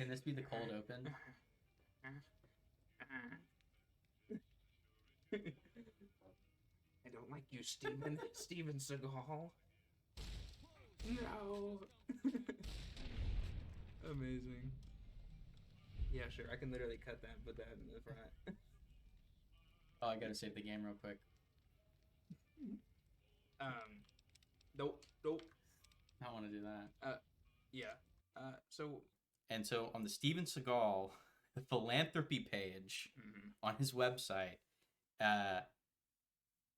Can this be the cold open? I don't like you, Steven Seagal. No. Amazing. Yeah, sure. I can literally cut that and put that in the front. Oh, I gotta save the game real quick. Nope. I want to do that. Yeah. So. And so on the Steven Seagal philanthropy page on his website,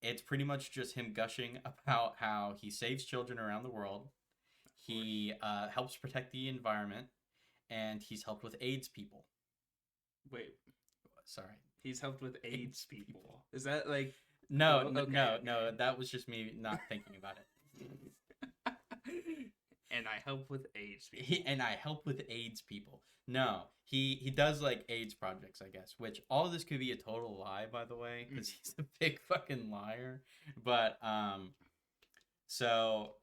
it's pretty much just him gushing about how he saves children around the world. He helps protect the environment, and he's helped with AIDS people. Wait. Sorry. He's helped with AIDS people. Is that like... No, no. That was just me not thinking about it. And I help with AIDS people. And I help with AIDS people. No, he does like AIDS projects, I guess. Which all of this could be a total lie, by the way, because he's a big fucking liar. But so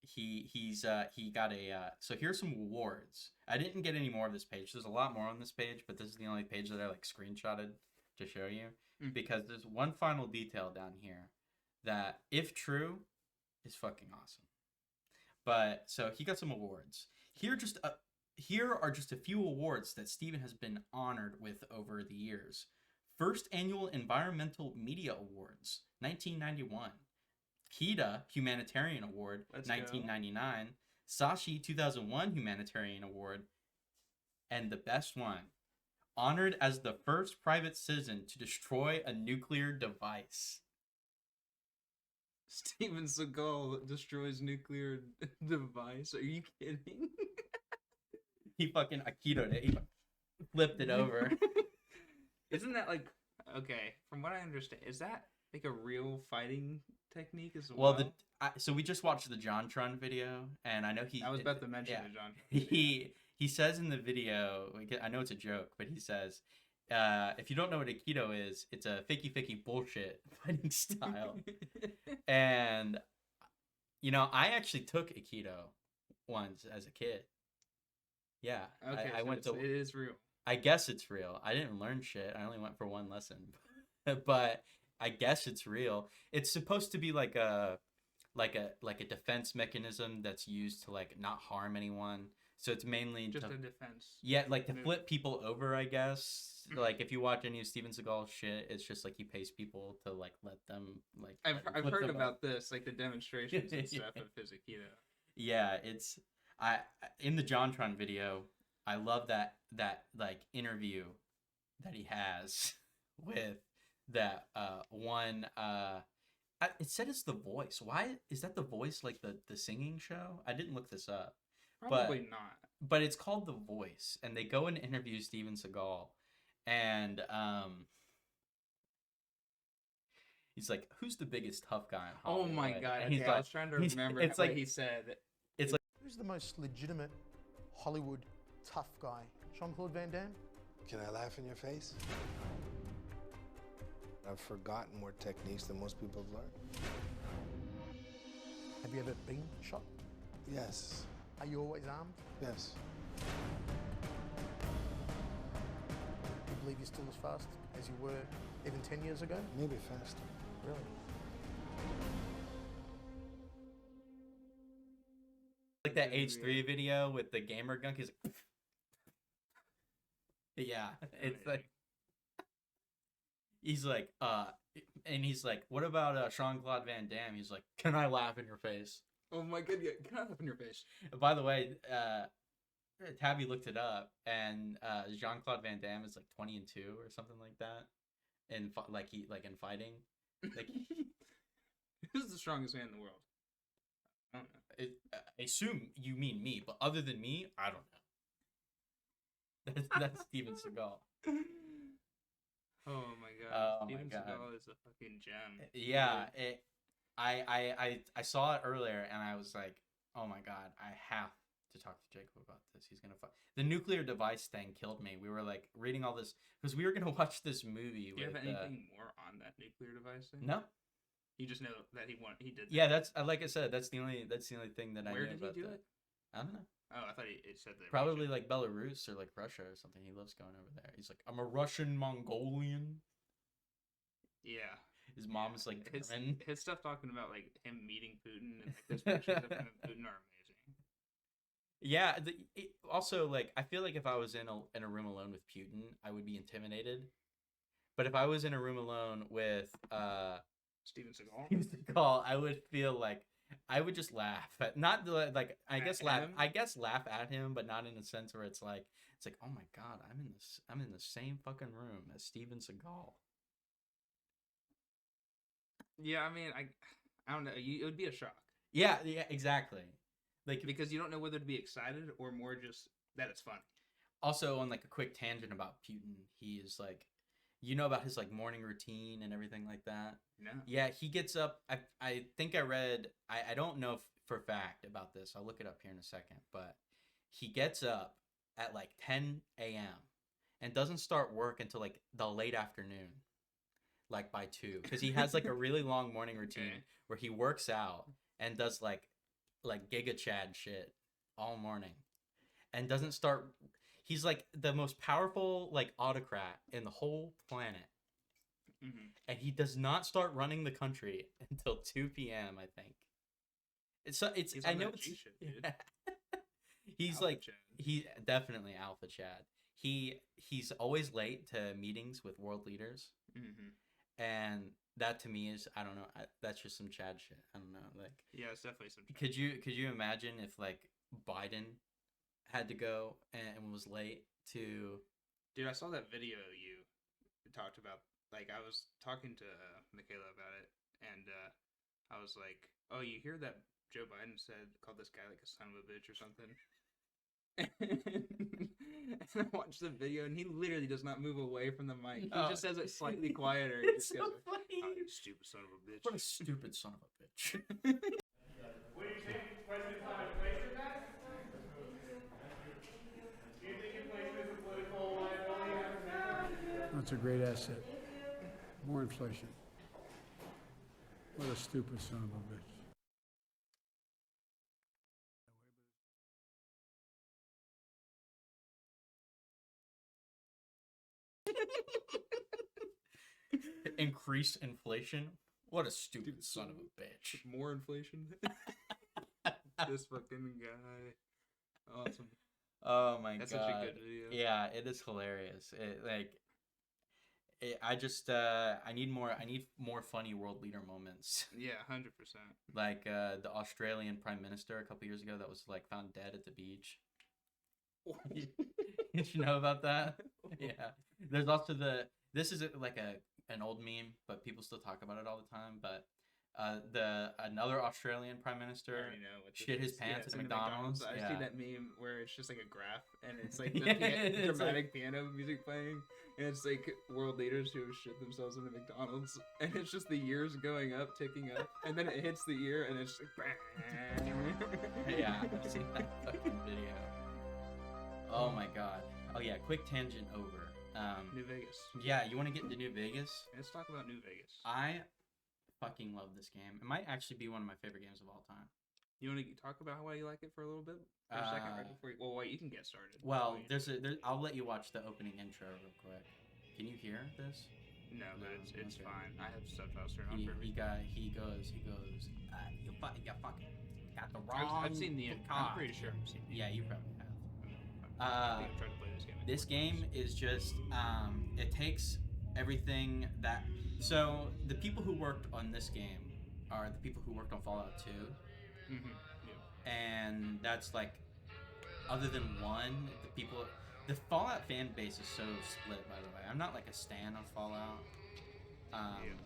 he got a so here's some awards. I didn't get any more of this page. There's a lot more on this page, but this is the only page that I like screenshotted to show you because there's one final detail down here that, if true, is fucking awesome. But so he got some awards. Here are just a few awards that Steven has been honored with over the years. First Annual Environmental Media Awards, 1991. PETA Humanitarian Award, 1999. Sashi 2001 Humanitarian Award. And the best one, honored as the first private citizen to destroy a nuclear device. Steven Seagal destroys nuclear device. Are you kidding? He fucking Aikido'd it. He flipped it over. Isn't that like... Okay, from what I understand, is that like a real fighting technique as well? Well, so we just watched the JonTron video, and I know I was about to mention the JonTron video. He says in the video, I know it's a joke, but he says, if you don't know what Aikido is, it's a fakey bullshit fighting style. And, I actually took Aikido once as a kid. Yeah. Okay, I went to... It is real. I guess it's real. I didn't learn shit. I only went for one lesson. But I guess it's real. It's supposed to be like a defense mechanism that's used to like not harm anyone. So it's mainly just a defense. Yeah, like to flip people over, I guess. Like if you watch any of Steven Seagal shit, it's just like he pays people to like let them like. I've heard about this, like the demonstrations and stuff of his Aikido. Yeah, in the JonTron video, I love that like interview that he has with that one. It said it's The Voice. Why is that The Voice? Like the singing show? I didn't look this up. Probably not. But it's called The Voice, and they go and interview Steven Seagal, and he's like, "Who's the biggest tough guy in Hollywood?" Oh my god! And he's I was trying to remember what he said. It's like, who's the most legitimate Hollywood tough guy? Jean-Claude Van Damme? Can I laugh in your face? I've forgotten more techniques than most people have learned. Have you ever been shot? Yes. Are you always armed? Yes. Do you believe you're still as fast as you were even 10 years ago? Maybe faster. Really? like that H3 video with the gamer gunk. He's like, yeah, it's like, he's like, and he's like, what about Jean-Claude Van Damme? He's like, can I laugh in your face? Oh my god, yeah, can I laugh in your face? By the way, Tabby looked it up, and Jean-Claude Van Damme is like 20-2 or something like that, and in fighting, like who's the strongest man in the world? I don't know. I assume you mean me, but other than me, I don't know. That's Steven Seagal. Oh my god, Steven Seagal is a fucking gem. Yeah, I saw it earlier and I was like, oh my god, I have to talk to Jacob about this. He's gonna fuck. The nuclear device thing killed me. We were like reading all this because we were gonna watch this movie. Do you have anything more on that nuclear device thing? No. You just know that he did that. Yeah, that's like I said. That's the only thing that I Where knew did he about do that. it? I don't know. Oh, I thought it said that. Probably like Belarus or like Russia or something. He loves going over there. He's like, I'm a Russian Mongolian. Yeah. His mom is like German. His stuff talking about like him meeting Putin and like those pictures of him and Putin are amazing. Yeah. Also, like, I feel like if I was in a room alone with Putin, I would be intimidated. But if I was in a room alone with Steven Seagal. Steven Seagal, I would feel like I would just laugh. Not like I guess laugh. him? I guess laugh at him, but not in a sense where it's like oh my god, I'm in the same fucking room as Steven Seagal. Yeah, I mean, I don't know. It would be a shock. Yeah, exactly. Like Because you don't know whether to be excited or more just that it's funny. Also, on like a quick tangent about Putin, he is like, you know about his like morning routine and everything like that. No. Yeah, he gets up. I think I read. I don't know for a fact about this. I'll look it up here in a second. But he gets up at like 10 a.m. and doesn't start work until like the late afternoon, like by 2, because he has like a really long morning routine where he works out and does like Giga Chad shit all morning, and doesn't start. He's like the most powerful like autocrat in the whole planet. Mm-hmm. And he does not start running the country until 2 p.m. I think. It's He's I on know that it's G-shit, dude. yeah. He's Alpha like Chad. he definitely Alpha Chad. He's always late to meetings with world leaders, and that to me is I don't know. That's just some Chad shit. I don't know. Like Yeah, it's definitely some. could you imagine if like Biden had to go and was late to? Dude, I saw that video you talked about. Like, I was talking to Michaela about it, and I was like, "Oh, you hear that Joe Biden called this guy like a son of a bitch or something?" And I watched the video, and he literally does not move away from the mic. He just says it slightly quieter. He It's just so goes, funny. "Oh, you stupid son of a bitch!" What a stupid son of a bitch. What do you think? President time and place in that? Do you think your placement is a political liability? That's a great asset. More inflation. What a stupid son of a bitch. Increased inflation? What a stupid son of a bitch. More inflation. This fucking guy. Awesome. Oh my That's god. such a good video. Yeah, it is hilarious. I need more funny world leader moments. Yeah, 100%. Like the Australian Prime Minister a couple years ago that was like found dead at the beach. Did you know about that? Yeah. There's also this is like an old meme, but people still talk about it all the time. But another Australian Prime Minister I already know what this shit his is. pants it's at in the McDonald's. I Yeah. see that meme where it's just like a graph and it's like the It's dramatic piano music playing, and it's like world leaders who shit themselves into McDonald's, and it's just the years going up, ticking up, and then it hits the year, and it's like. Yeah, I've seen that fucking video. Oh my god. Oh yeah, quick tangent over. New Vegas. Yeah, you want to get into New Vegas? Let's talk about New Vegas. I fucking love this game. It might actually be one of my favorite games of all time. You want to talk about why you like it for a little bit? For a second, right before you... Well, wait, you can get started. Well, I'll let you watch the opening intro real quick. Can you hear this? No, but it's Okay. fine. I have subtitles turned on for He everything. goes, you fucking got the wrong I've seen the... I'm pretty sure I've seen the... Yeah, you probably have. I think I've tried to play this game. This game is just it takes everything that so the people who worked on this game are the people who worked on Fallout 2. Mm-hmm. Yeah. And that's like other than one, the Fallout fan base is so split, by the way. I'm not like a stan of Fallout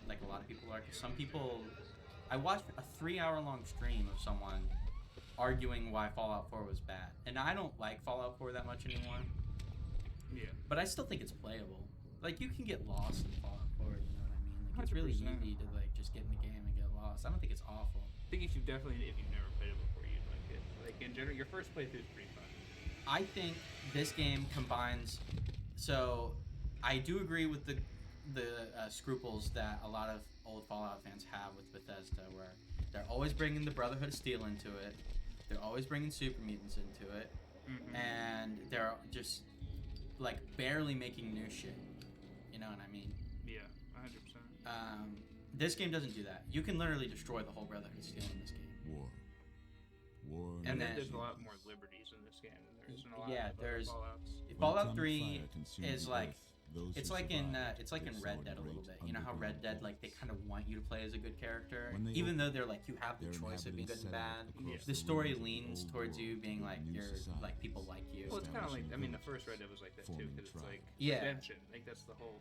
like a lot of people are, because some people I watched a 3-hour long stream of someone arguing why Fallout 4 was bad, and I don't like Fallout 4 that much anymore. Yeah. But I still think it's playable. Like, you can get lost in Fallout 4, you know what I mean? Like, it's really 100%. easy to, like, just get in the game and get lost. I don't think it's awful. I think if you've never played it before, you'd like it. Like, in general, your first playthrough is pretty fun. I think this game combines... So, I do agree with the scruples that a lot of old Fallout fans have with Bethesda, where they're always bringing the Brotherhood of Steel into it, they're always bringing super mutants into it, and they're just like barely making new shit. You know what I mean? Yeah, 100%. This game doesn't do that. You can literally destroy the whole Brotherhood of Steel in this game. War. And then then- there's a lot more liberties in this game than there is in a lot Yeah, of other there's- Fallouts. Fallout 3 is like it's like in Red Dead a little bit. You know how Red Dead, like, they kind of want you to play as a good character, even though they're like, you have the choice of being good and bad. The story leans towards you being like, you're like, people like you. Well, it's kind of like, I mean, the first Red Dead was like that too, because it's like Yeah. redemption. Like that's the whole.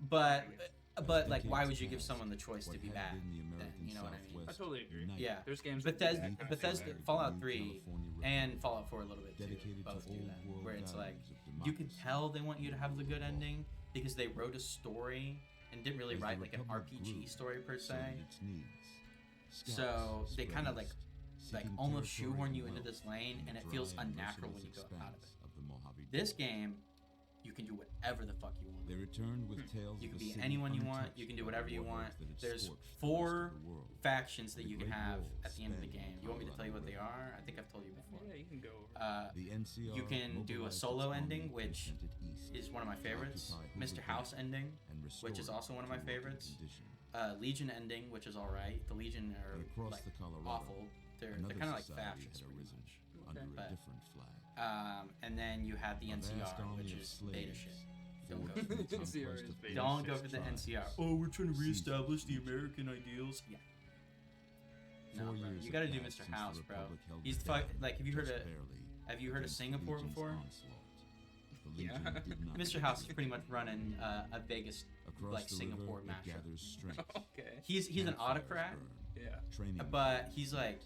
But like, why would you give someone the choice to be bad? Then, you know what I mean? I totally agree. Yeah. There's games. that do that kind of Bethesda, thing. Fallout 3 and Fallout 4 a little bit too, both do that, where it's like, you can tell they want you to have the good ending because they wrote a story and didn't really write like an RPG story per se. So they kind of like almost shoehorn you into this lane, and it feels unnatural when you go out of it. This game, you can do whatever the fuck you want. They returned with tales You of can a be city anyone you want. untouched You can do by whatever the you want. warheads that had There's scorched the 4 rest of the world. factions that you can great have walls at the end of the spanned game. You want me to tell you what they Colorado. are? I think I've told you before. Yeah, you can go over. The NCR You can do a mobilized solo its ending, army and which sent it east is one of my to favorites. occupy Mr. Hoover House Dam ending, and which is restore also it one of to my working favorites. condition. Legion ending, which is alright. The Legion are But across like the Colorado, awful. They're another kind of like society fascists, had pretty arisen much. under But- a different flag. And then you have the A vast NCR, army which of is slaves beta shit. Don't forged go in for the it. conquest NCR of is beta. Don't go Asiatic for the tribes. NCR. Oh, we're trying to reestablish the American ideals. Yeah. No, 4 bro. years You gotta had do passed Mr. since the House, bro. Republic held He's the fuck. down, Like, have you heard just of barely, Heard of against the Singapore Legion's before? onslaught. The Yeah. Legion did not Mr. House is pretty much running a Vegas, Across like, the Singapore river, it mashup. gathers strength. Okay. He's an Campfires autocrat, burn, Yeah. training but he's like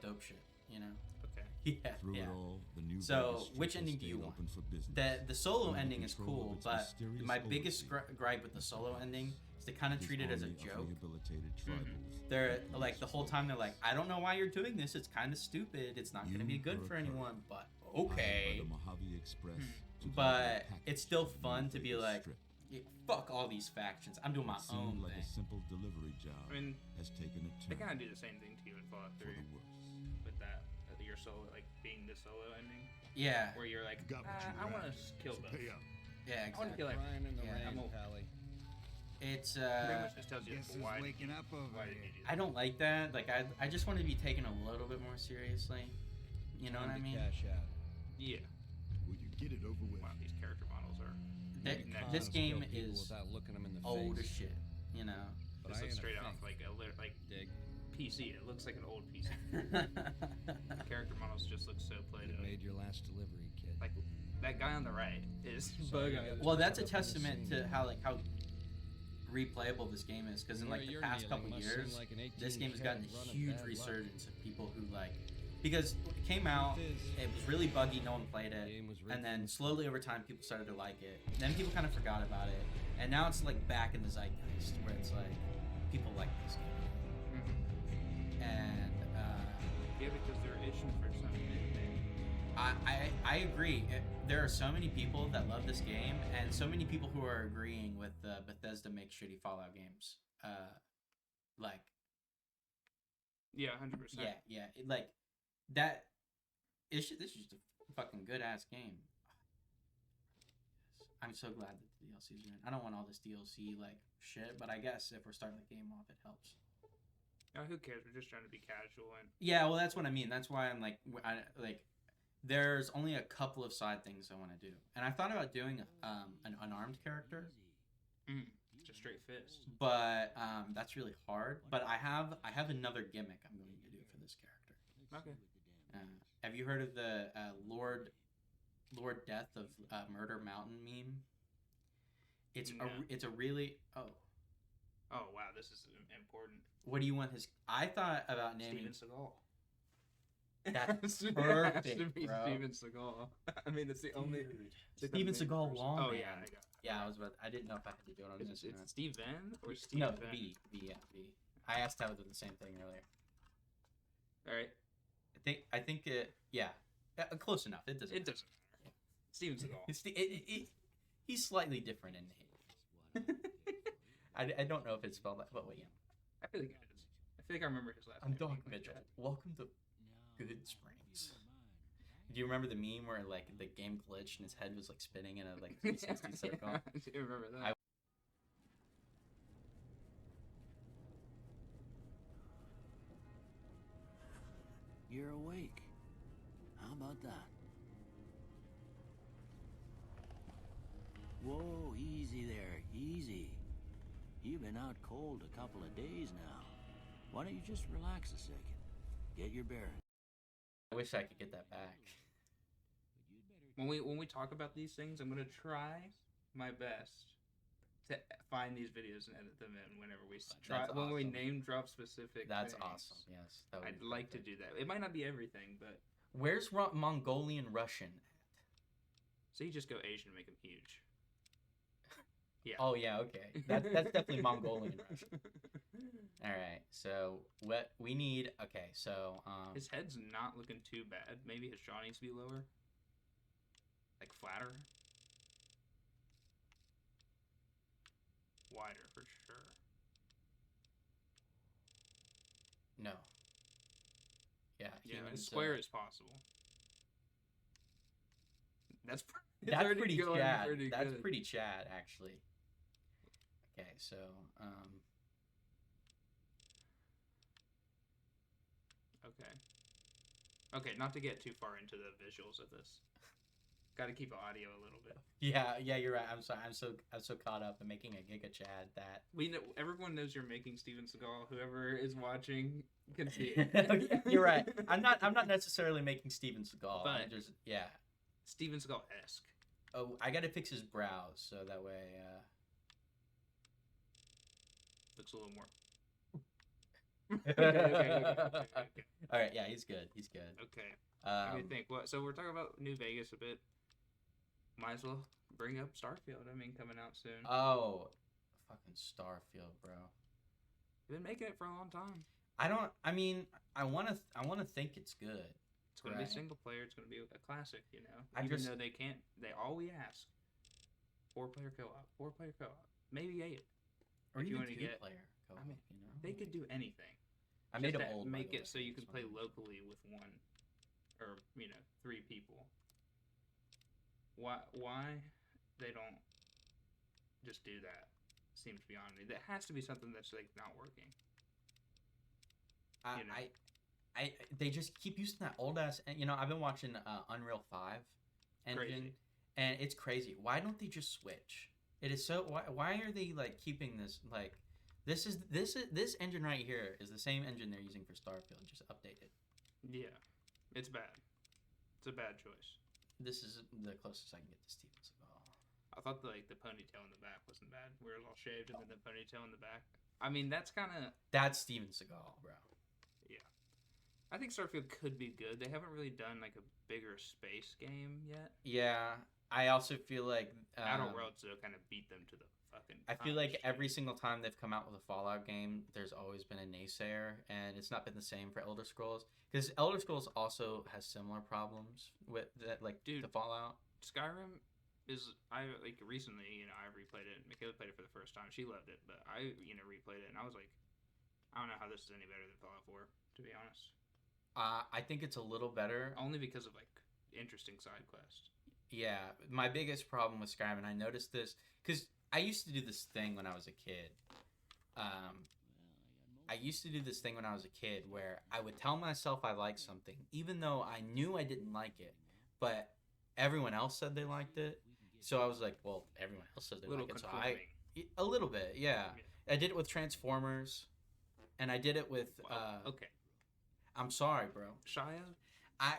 dope shit, you know? Okay. Yeah, Through yeah. it all, the new So, Vegas Strip which has ending do you stayed want? open for business. The solo Under ending is control of cool, its but mysterious my biggest overseer, gripe with the solo ending is they kind of this treat it as a army of joke. rehabilitated tribals They're that like, the whole time they're like, I don't know why you're doing this. It's kind of stupid. It's not going to You be good are for a anyone, but hired by okay. the Mojave Express to But deliver a it's package still to the fun new to be Vegas like, Strip. "Yeah, fuck all these factions. I'm doing my What seemed own like thing. a simple delivery job I mean, has taken a they turn kind of do the same thing to you in Fallout for 3 the worse. with that. Your solo, like being the solo ending, Yeah, where you're like, Got what you I want wanted. to kill both. Pay up. yeah, I want to exactly. kill everyone. Crying in the Yeah, rain, I'm a- Pally. It's Pretty much just tells you Guess who's why. waking up over Why did here? you do that? I don't like that. Like, I just want to be taken a little bit more seriously. You know what I Time to mean? Cash out. Yeah. Will you get it over with? Wow, these character models are. That- next. this Cons game kill people is without looking them in the old as face. shit. You know. But This I looks ain't a straight off fake. like Dig. PC. It looks like an old PC. Character models just look so played You out. made your last delivery, kid. Like that guy on the right is Sorry, bug I got Well, that's a Up in the testament scene. to how replayable this game is. Because in like the You're past kneeling couple must seem years, like an 18 this game has cat gotten a running huge bad luck. resurgence of people who like. Because it came out, Truth is, it was really buggy. No one played the it. game was And rigged then from the slowly over time, people started to like it. Then people kind of forgot about it, and now it's like back in the zeitgeist, where it's like people like this game, and Yeah, because they're itching for something new, man. I agree. There are so many people that love this game, and so many people who are agreeing with Bethesda makes shitty Fallout games. Like, Yeah, 100%. yeah, like that. This is just a fucking good ass game. I'm so glad that the DLCs are in. I don't want all this DLC like shit, but I guess if we're starting the game off, it helps. Who cares? We're just trying to be casual and Yeah, well, that's what I mean. That's why I'm like, there's only a couple of side things I want to do, and I thought about doing an unarmed character, just straight fist. but that's really hard. But I have another gimmick I'm going to do for this character. Okay. Have you heard of the Lord Death of Murder Mountain meme? It's No. it's a really Oh wow, this is important. What do you want his? I thought about naming. Steven Seagal. That's It has perfect, to be bro. Steven Seagal. I mean, it's the only. Dude. it's like the Steven main Seagal person. long Oh man. yeah, I got. Yeah, I didn't know if I had to do it on It's, this. or not. it's Steve Venn or Steve No, Venn? V. Yeah, V. I asked Tyler the same thing earlier. All right. I think it. Yeah, close enough. It doesn't. It doesn't matter. Steven Seagal. It's he's slightly different in name. I don't know if it's spelled that, but yeah. I feel like it is. I feel like I remember his last I'm name. Doc being like Mitchell. that. Welcome to Good Springs. Do you remember the meme where like the game glitched and his head was like spinning in a like 360 circle? I do remember that. You're awake. How about that? Whoa, easy there, easy. You've been out cold a couple of days now. Why don't you just relax a second? Get your bearings. I wish I could get that back. When we talk about these things, I'm gonna try my best to find these videos and edit them in whenever we try. That's When we awesome. name drop specific. That's things. awesome. Yes, that would I'd be like to perfect. do that. It might not be everything, but Where's Mongolian Russian at? so you just go Asian and make them huge. Yeah. Oh yeah, okay. That's definitely Mongolian Russian. All right, so what we need? Okay, so His head's not looking too bad. Maybe his jaw needs to be lower, like flatter, wider for sure. no. Yeah, Yeah, humans, as square as possible. That's That's already pretty going Chad. pretty That's good. pretty Chad, actually. Okay, so Okay, not to get too far into the visuals of this. Got to keep audio a little bit. yeah, you're right. I'm sorry. I'm so caught up in making a Giga Chad that We know everyone knows you're making Steven Seagal. Whoever is watching can see it. you're right. I'm not necessarily making Steven Seagal. But- I'm just Steven Seagal-esque. Oh, I gotta fix his brows so that way. Looks a little more. Okay. All right, yeah, he's good. He's good. Okay. What do you Um, think? What? So we're talking about New Vegas a bit. Might as well bring up Starfield. I mean, coming out soon. oh, fucking Starfield, bro. They've been making it for a long time. I mean, I wanna think it's good. It's gonna Right. be single player. It's gonna be a classic. You know, I even just- though they can't. They all we ask. 4-player co-op. 4-player co-op. Maybe 8. Or If you even wanna get- two-player co-op, I mean, you know? They could do anything. I made Just them to old. by Make the it way, so you just can play wanted- locally with one, or 3 people. Why they don't just do that seems beyond me. That has to be something that's like not working. you know. They just keep using that old ass. I've been watching Unreal 5 engine, Crazy. and it's crazy. Why don't they just switch? It is so. Why are they like keeping this like? This engine right here is the same engine they're using for Starfield, just updated. Yeah, it's bad. It's a bad choice. This is the closest I can get to Steven Seagal. I thought the ponytail in the back wasn't bad. Where it was all shaved and then the ponytail in the back. I mean, that's kind of. That's Steven Seagal, bro. Yeah. I think Starfield could be good. They haven't really done like a bigger space game yet. Yeah, I also feel like Outer Worlds though kind of beat them to the fucking. I feel like punch. every single time they've come out with a Fallout game, there's always been a naysayer, and it's not been the same for Elder Scrolls. Because Elder Scrolls also has similar problems with that, like Dude. the Fallout. Skyrim is recently I replayed it. Michaela played it for the first time. She loved it, but I replayed it and I was like, I don't know how this is any better than Fallout 4, to be honest. I think it's a little better. Only because of like interesting side quests. Yeah, my biggest problem with Skyrim, and I noticed this because I used to do this thing when I was a kid. I used to do this thing when I was a kid where I would tell myself I liked something, even though I knew I didn't like it, but everyone else said they liked it. So I was like, well, everyone else says they like it, so a little bit, yeah. I did it with Transformers, and I did it with. Okay. I'm sorry, bro. Shia? I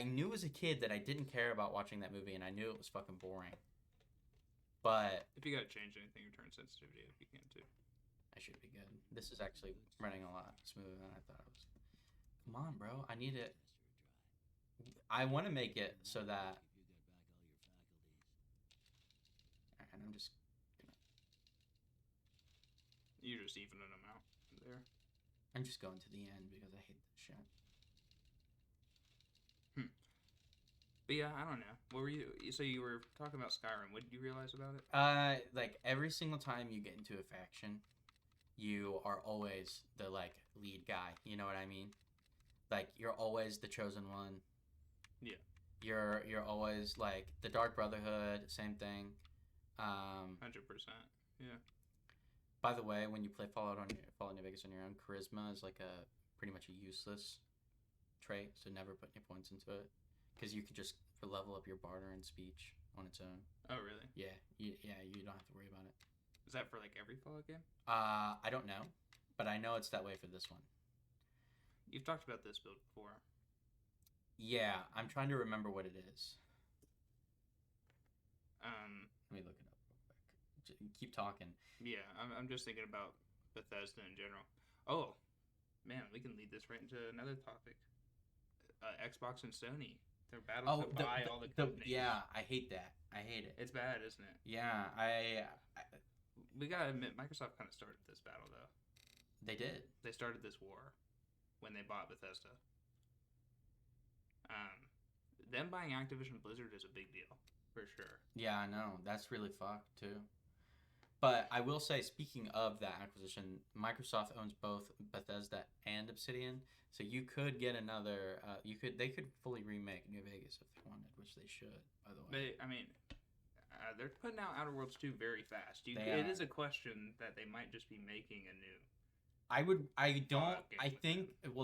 knew as a kid that I didn't care about watching that movie, and I knew it was fucking boring. But If you gotta change anything, return sensitivity if you can too. I should be good. This is actually running a lot smoother than I thought it was. Come on, bro. I need it. I want to make it so that. And I'm just gonna. You're just evening them out there. I'm just going to the end because I hate this shit. But yeah, I don't know. What were you? So you were talking about Skyrim. What did you realize about it? Like every single time you get into a faction, you are always the like lead guy. You know what I mean? Like you're always the chosen one. Yeah. You're always like the Dark Brotherhood. Same thing. 100%. Yeah. By the way, when you play Fallout New Vegas on your own, charisma is like a pretty much a useless trait. So never put any points into it because you could just level up your barter and speech on its own. Oh really? Yeah. You don't have to worry about it. Is that for like every Fallout game? I don't know, but I know it's that way for this one. You've talked about this build before. Yeah, I'm trying to remember what it is. Let me look it up real quick. Keep talking. Yeah, I'm just thinking about Bethesda in general. Oh, man, we can lead this right into another topic. Xbox and Sony. Their battle to buy all the companies. Yeah, I hate that. I hate it. It's bad, isn't it? Yeah, we gotta admit, Microsoft kind of started this battle, though. They did. They started this war when they bought Bethesda. Them buying Activision Blizzard is a big deal, for sure. Yeah, I know. That's really fucked, too. But I will say, speaking of that acquisition, Microsoft owns both Bethesda and Obsidian, so you could get another. They could fully remake New Vegas if they wanted, which they should, by the way. They're putting out Outer Worlds 2 very fast. It is a question that they might just be making a new.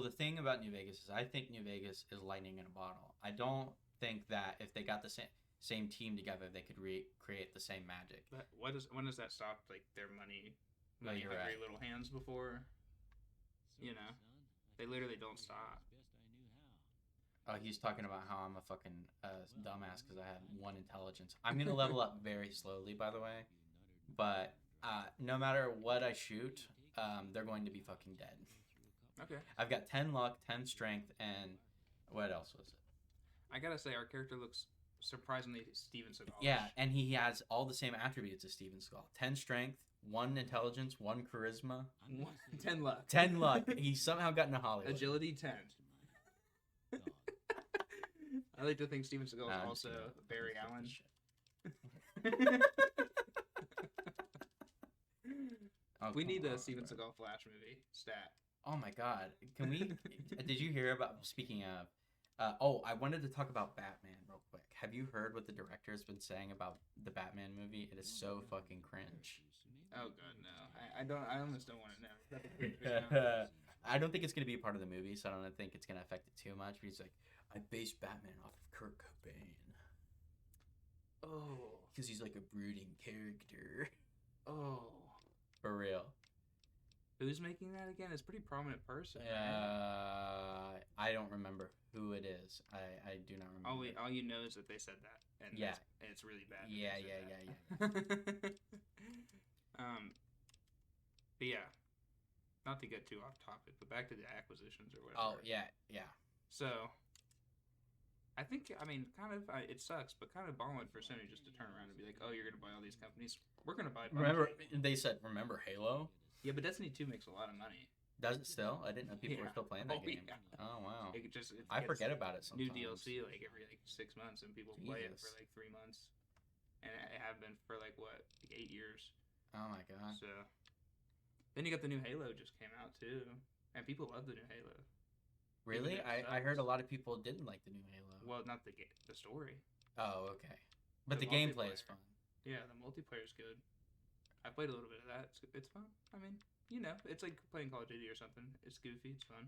The thing about New Vegas is I think New Vegas is lightning in a bottle. I don't think that if they got the same team together, they could recreate the same magic. But when does that stop? Like their money You're hungry right. little hands before, they literally don't stop. Oh, he's talking about how I'm a fucking dumbass because I have 1 intelligence. I'm gonna level up very slowly, by the way. But no matter what I shoot, they're going to be fucking dead. Okay. I've got 10 luck, 10 strength, and what else was it? I gotta say, our character looks surprisingly Steven Seagal. Yeah, and he has all the same attributes as Steven Seagal. 10 strength, 1 intelligence, 1 charisma. 10 luck. 10 luck. He somehow got into Hollywood. Agility 10. I like to think Steven Seagal is also Barry Allen. We need a Steven Seagal Flash movie. Stat. Oh my god. Can we... Did you hear about... Speaking of... I wanted to talk about Batman real quick. Have you heard what the director has been saying about the Batman movie? It is so fucking cringe. Oh god, no. I almost don't want to know. I don't think it's going to be a part of the movie, so I don't think it's going to affect it too much. But he's like, I based Batman off of Kurt Cobain. Oh. Because he's like a brooding character. Oh. For real. Who's making that again? It's a pretty prominent person. I don't remember who it is. I do not remember. All you know is that they said that. And yeah. It's really bad. Yeah. But yeah. Not to get too off topic, but back to the acquisitions or whatever. Oh, yeah. So, I think, it sucks, but kind of balling for Sony just to turn around and be like, oh, you're going to buy all these companies. We're going to buy... They said, remember Halo? Yeah, but Destiny 2 makes a lot of money. Does it still? I didn't know people were still playing that game. Yeah. Oh, wow. I forget about it sometimes. New DLC, every 6 months, and people play it for 3 months. And it have been for 8 years. Oh, my God. So... Then you got the new Halo just came out too, and people love the new Halo. Really? I heard a lot of people didn't like the new Halo. Well, not the story. Oh, okay. But the gameplay is fun. Yeah, the multiplayer is good. I played a little bit of that. It's fun. I mean, it's like playing Call of Duty or something. It's goofy. It's fun.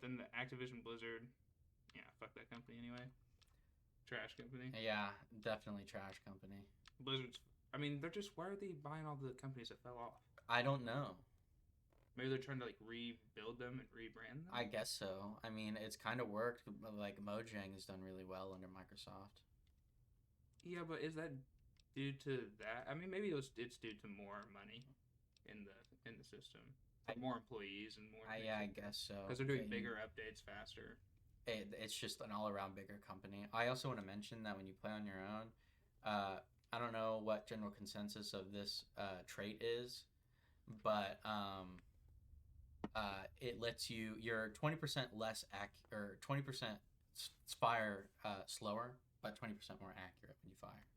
Then the Activision Blizzard. Yeah, fuck that company anyway. Trash company. Yeah, definitely trash company. Blizzard's. Why are they buying all the companies that fell off? I don't know. Maybe they're trying to rebuild them and rebrand them? I guess so. It's kind of worked. Like Mojang has done really well under Microsoft. Yeah, but is that due to that? Maybe it's due to more money in the system. More employees and more... I guess so. Because they're doing bigger updates faster. It's just an all-around bigger company. I also want to mention that when you play on your own... I don't know what general consensus of this trait is, but it lets you're 20% less or 20% fire slower, but 20% more accurate when you fire.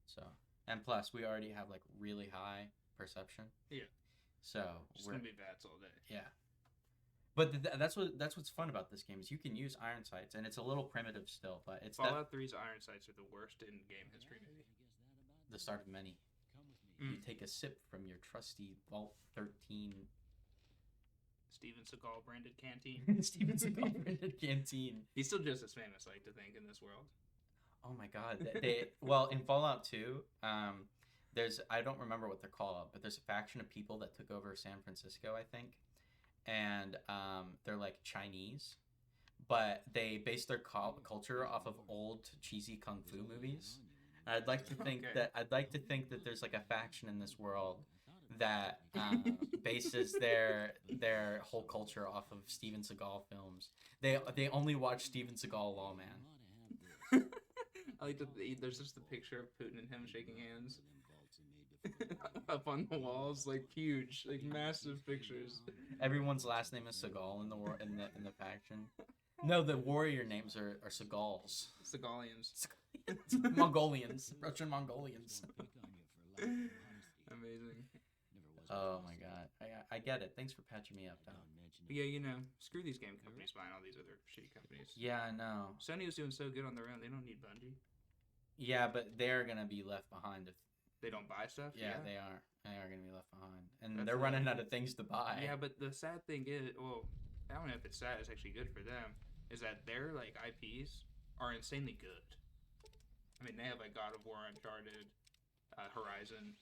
So And plus, we already have like really high perception. Yeah. So Just gonna be bats all day. Yeah. But that's what's fun about this game is you can use iron sights, and it's a little primitive still, but it's Fallout 3's iron sights are the worst in game history, maybe. The start of many. You take a sip from your trusty Vault 13 Steven Seagal branded canteen. Steven Seagal branded canteen. He's still just as famous, I like to think, in this world. Oh my god. Well, in Fallout 2, there's, I don't remember what they're called, but there's a faction of people that took over San Francisco, I think. And they're like Chinese, but they base their culture off of old cheesy kung fu movies. And I'd like to think that there's like a faction in this world that bases their whole culture off of Steven Seagal films. They only watch Steven Seagal Lawman. I like to. There's just a picture of Putin and him shaking hands up on the walls, like huge, like massive pictures. Everyone's last name is Seagal in the faction. No, the warrior names are Seagals. Seagalians. Mongolians. Russian Mongolians. Amazing. Oh my god. I get it. Thanks for patching me up, Tom. But yeah, you know, screw these game companies buying all these other shitty companies. Yeah, I know. Sony was doing so good on their own, they don't need Bungie. Yeah, but they're gonna be left behind if they don't buy stuff. Yeah, they are. They are gonna be left behind, and they're running out of things to buy. Yeah, but the sad thing is, well, I don't know if it's sad. It's actually good for them. Is that their like IPs are insanely good. I mean, they have like God of War, Uncharted, Horizon.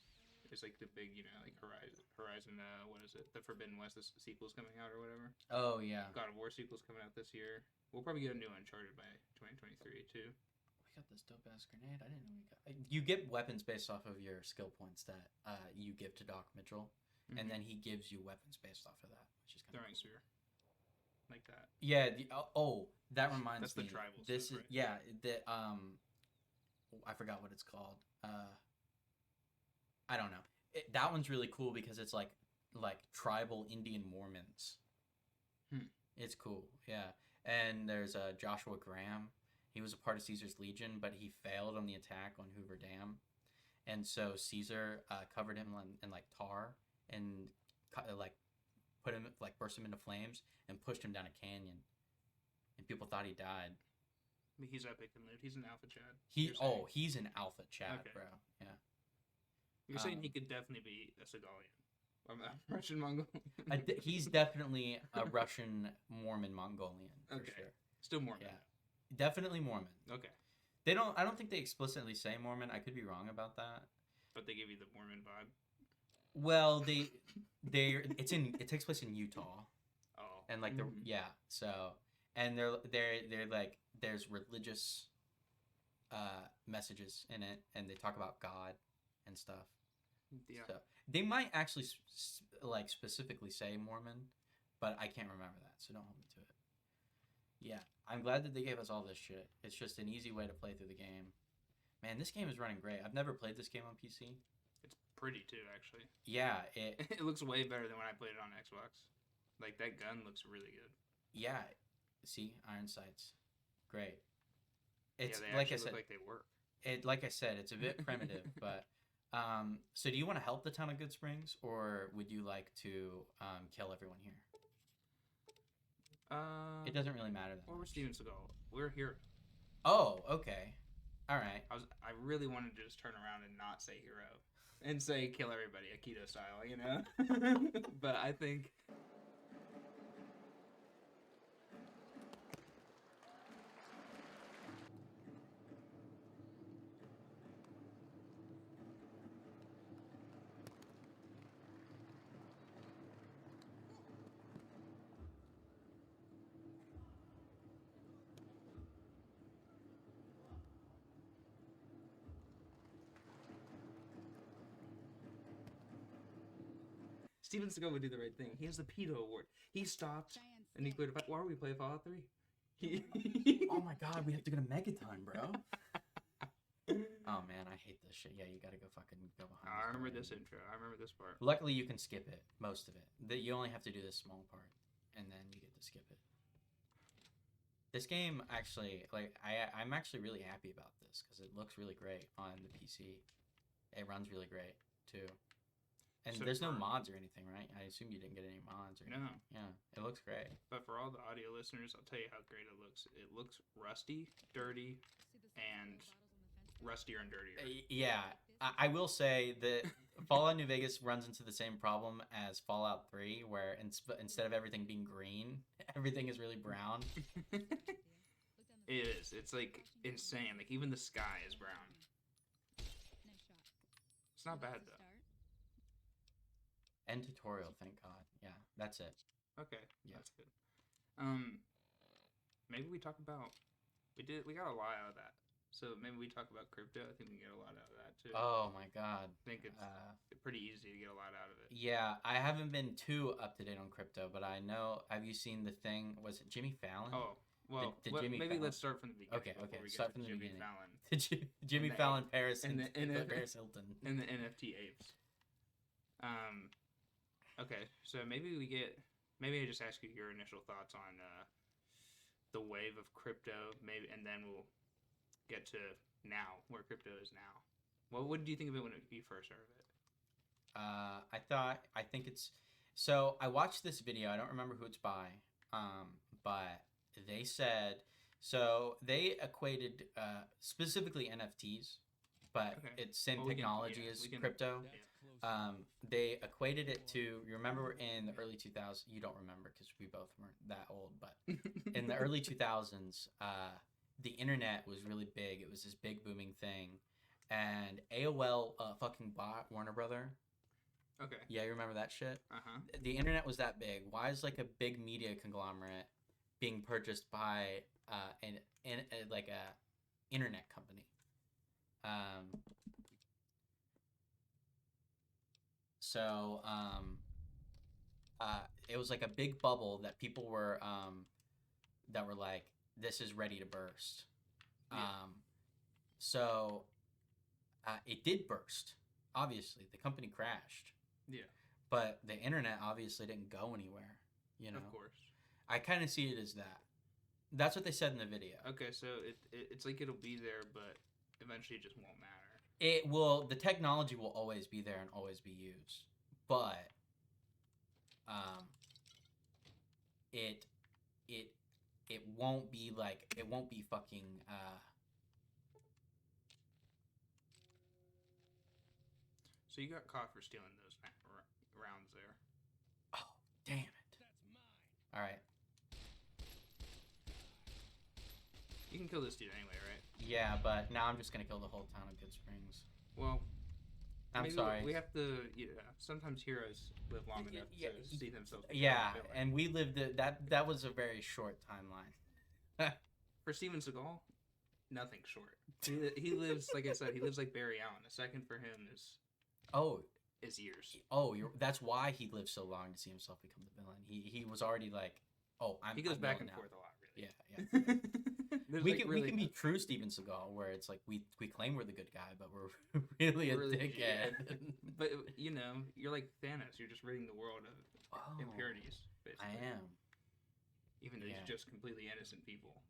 It's like the big, you know, like Horizon. What is it? The Forbidden West. The sequel's coming out or whatever. Oh yeah. God of War sequel's coming out this year. We'll probably get a new Uncharted by 2023 too. We got this dope ass grenade. I didn't know we got. You get weapons based off of your skill points that you give to Doc Mitchell, and then he gives you weapons based off of that, which is kind throwing of cool. spear. Like that. Yeah. That reminds me. That's the tribal. This stuff, is right? I forgot what it's called. I don't know. That one's really cool because it's like tribal Indian Mormons. It's cool, yeah. And there's Joshua Graham. He was a part of Caesar's Legion, but he failed on the attack on Hoover Dam, and so Caesar covered him in like tar and like put him like burst him into flames and pushed him down a canyon, and people thought he died. I mean, he's epic and loot. He's an alpha Chad. He's an alpha Chad, Okay. bro. Yeah. You're saying he could definitely be a Seagalian. I'm a Russian Mongolian. He's definitely a Russian Mormon Mongolian for sure. Still Mormon. Yeah, definitely Mormon. Okay. They don't. I don't think they explicitly say Mormon. I could be wrong about that. But they give you the Mormon vibe. Well, it takes place in Utah. Oh. And like and they're like there's religious messages in it, and they talk about God and stuff. Yeah. So they might actually like specifically say Mormon, but I can't remember that, so don't hold me to it. Yeah, I'm glad that they gave us all this shit. It's just an easy way to play through the game. Man, this game is running great. I've never played this game on PC. It's pretty too, actually. Yeah, it looks way better than when I played it on Xbox. Like that gun looks really good. Yeah, see, iron sights, great. It's they like I look said, like they work. Like I said, it's a bit primitive, but so do you want to help the town of Good Springs, or would you like to kill everyone here? It doesn't really matter that Or we're much. Steven Seagal. We're here. Oh, okay. All right. I really wanted to just turn around and not say hero and say kill everybody, Aikido style, you know? But I think Steven Seagal would do the right thing. He has the PETA award. He stopped and he cleared a fight. Why are we playing Fallout 3? Oh my god, we have to go to Megaton, bro. Oh man, I hate this shit. Yeah, you gotta go fucking go behind. I remember this intro. I remember this part. Luckily, you can skip it, most of it. You only have to do this small part, and then you get to skip it. This game actually, like, I'm actually really happy about this because it looks really great on the PC. It runs really great too. And So there's no for- mods or anything, right? I assume you didn't get any mods or No. anything. Yeah, it looks great. But for all the audio listeners, I'll tell you how great it looks. It looks rusty, dirty, and rustier and dirtier. Yeah, I will say that Fallout New Vegas runs into the same problem as Fallout 3, where instead of everything being green, everything is really brown. It is. It's like insane. Like even the sky is brown. It's not bad though. End tutorial, thank God. Yeah, that's it. Okay, Yeah. that's good. Maybe we talk about we got a lot out of that. So maybe we talk about crypto. I think we get a lot out of that too. Oh my God. I think it's pretty easy to get a lot out of it. Yeah, I haven't been too up to date on crypto, but I know. Have you seen the thing? Was it Jimmy Fallon? Oh, well, Did Jimmy maybe Fallon- let's start from the beginning. Okay, before we start get to from the Jimmy beginning. Fallon Jimmy And the- Fallon, Paris, and the- Paris Hilton. and the NFT apes. Okay, so maybe I just ask you your initial thoughts on the wave of crypto, maybe, and then we'll get to now, where crypto is now. What did you think of it when you first heard of it? I think it's. So I watched this video. I don't remember who it's by, but they said so they equated specifically NFTs, but Okay. it's same Well, we can- technology yeah, as we can- crypto. yeah. They equated it to, you remember in the early 2000s, you don't remember because we both weren't that old, but in the early 2000s, the internet was really big. It was this big booming thing. And AOL fucking bought Warner Brother. Okay. Yeah, you remember that shit? Uh-huh. The internet was that big. Why is like a big media conglomerate being purchased by like a internet company? So it was like a big bubble that people were that were like, this is ready to burst. Yeah. So it did burst. Obviously, the company crashed, Yeah, but the internet obviously didn't go anywhere. You know, of course. I kind of see it as that. That's what they said in the video. Okay, so it's like it'll be there, but eventually it just won't matter. It will. The technology will always be there and always be used, but it won't be like, it won't be fucking So you got caught for stealing those rounds there. oh, damn it. All right. You can kill this dude anyway, right? Yeah, but now I'm just gonna kill the whole town of Good Springs. Well, I'm maybe sorry. We have to. Yeah, sometimes heroes live long enough Yeah, to see themselves. become Yeah, a villain. and we lived that was a very short timeline. For Steven Seagal, nothing short. He lives, like I said, he lives like Barry Allen. A second for him Oh, is years. that's why he lived so long to see himself become the villain. He was already like, oh, I'm. He goes I'm back villain and now. forth a lot, really. Yeah, yeah. There's, we like, can really we can be true Steven Seagal, where it's like we claim we're the good guy, but we're really a dickhead. yeah. But you know, you're like Thanos. You're just ridding the world of Oh, impurities. Basically. I am. Even though Yeah. he's just completely innocent people,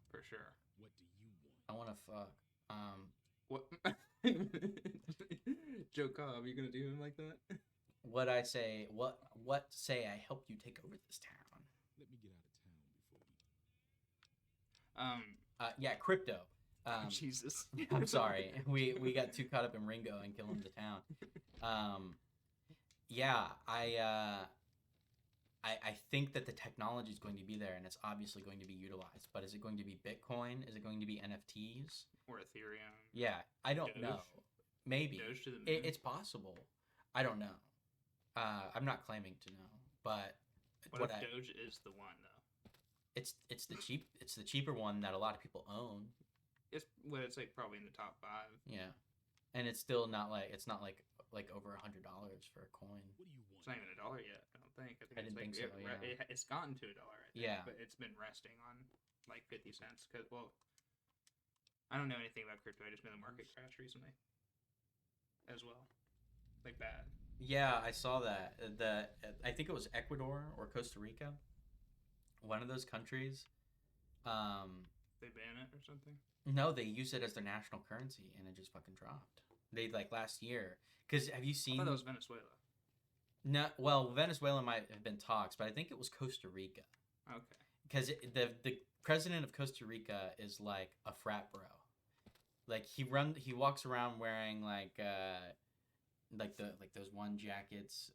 for sure. What do you want? I want to fuck. What? Joe Cobb, you gonna do him like that? What I say? What say? I help you take over this town. Let me get out of town before we. Yeah, crypto. Jesus. I'm sorry. We got too caught up in Ringo and killing the town. Yeah, I think that the technology is going to be there and it's obviously going to be utilized. But is it going to be Bitcoin? Is it going to be NFTs? Or Ethereum. Yeah, I don't Doge? know. Maybe Doge to the moon. it's possible. I don't know. I'm not claiming to know, but What if Doge is the one though? it's the cheaper one that a lot of people own. It's like probably in the top 5. Yeah, and it's still not like over $100 for a coin. What do you want? It's not even $1 yet. I don't think. I didn't think so, yeah. It's gotten to $1. I think, Yeah. But it's been resting on like 50 cents. Cause I don't know anything about crypto. I just know the market crashed recently. As well, like bad. Yeah, I saw that. I think it was Ecuador or Costa Rica. One of those countries. They ban it or something. No, they use it as their national currency, and it just fucking dropped. They like last year. Because have you I seen? thought that was Venezuela. No, well, Venezuela might have been talks, but I think it was Costa Rica. Okay. Because the president of Costa Rica is like a frat bro. Like he walks around wearing like those one jackets,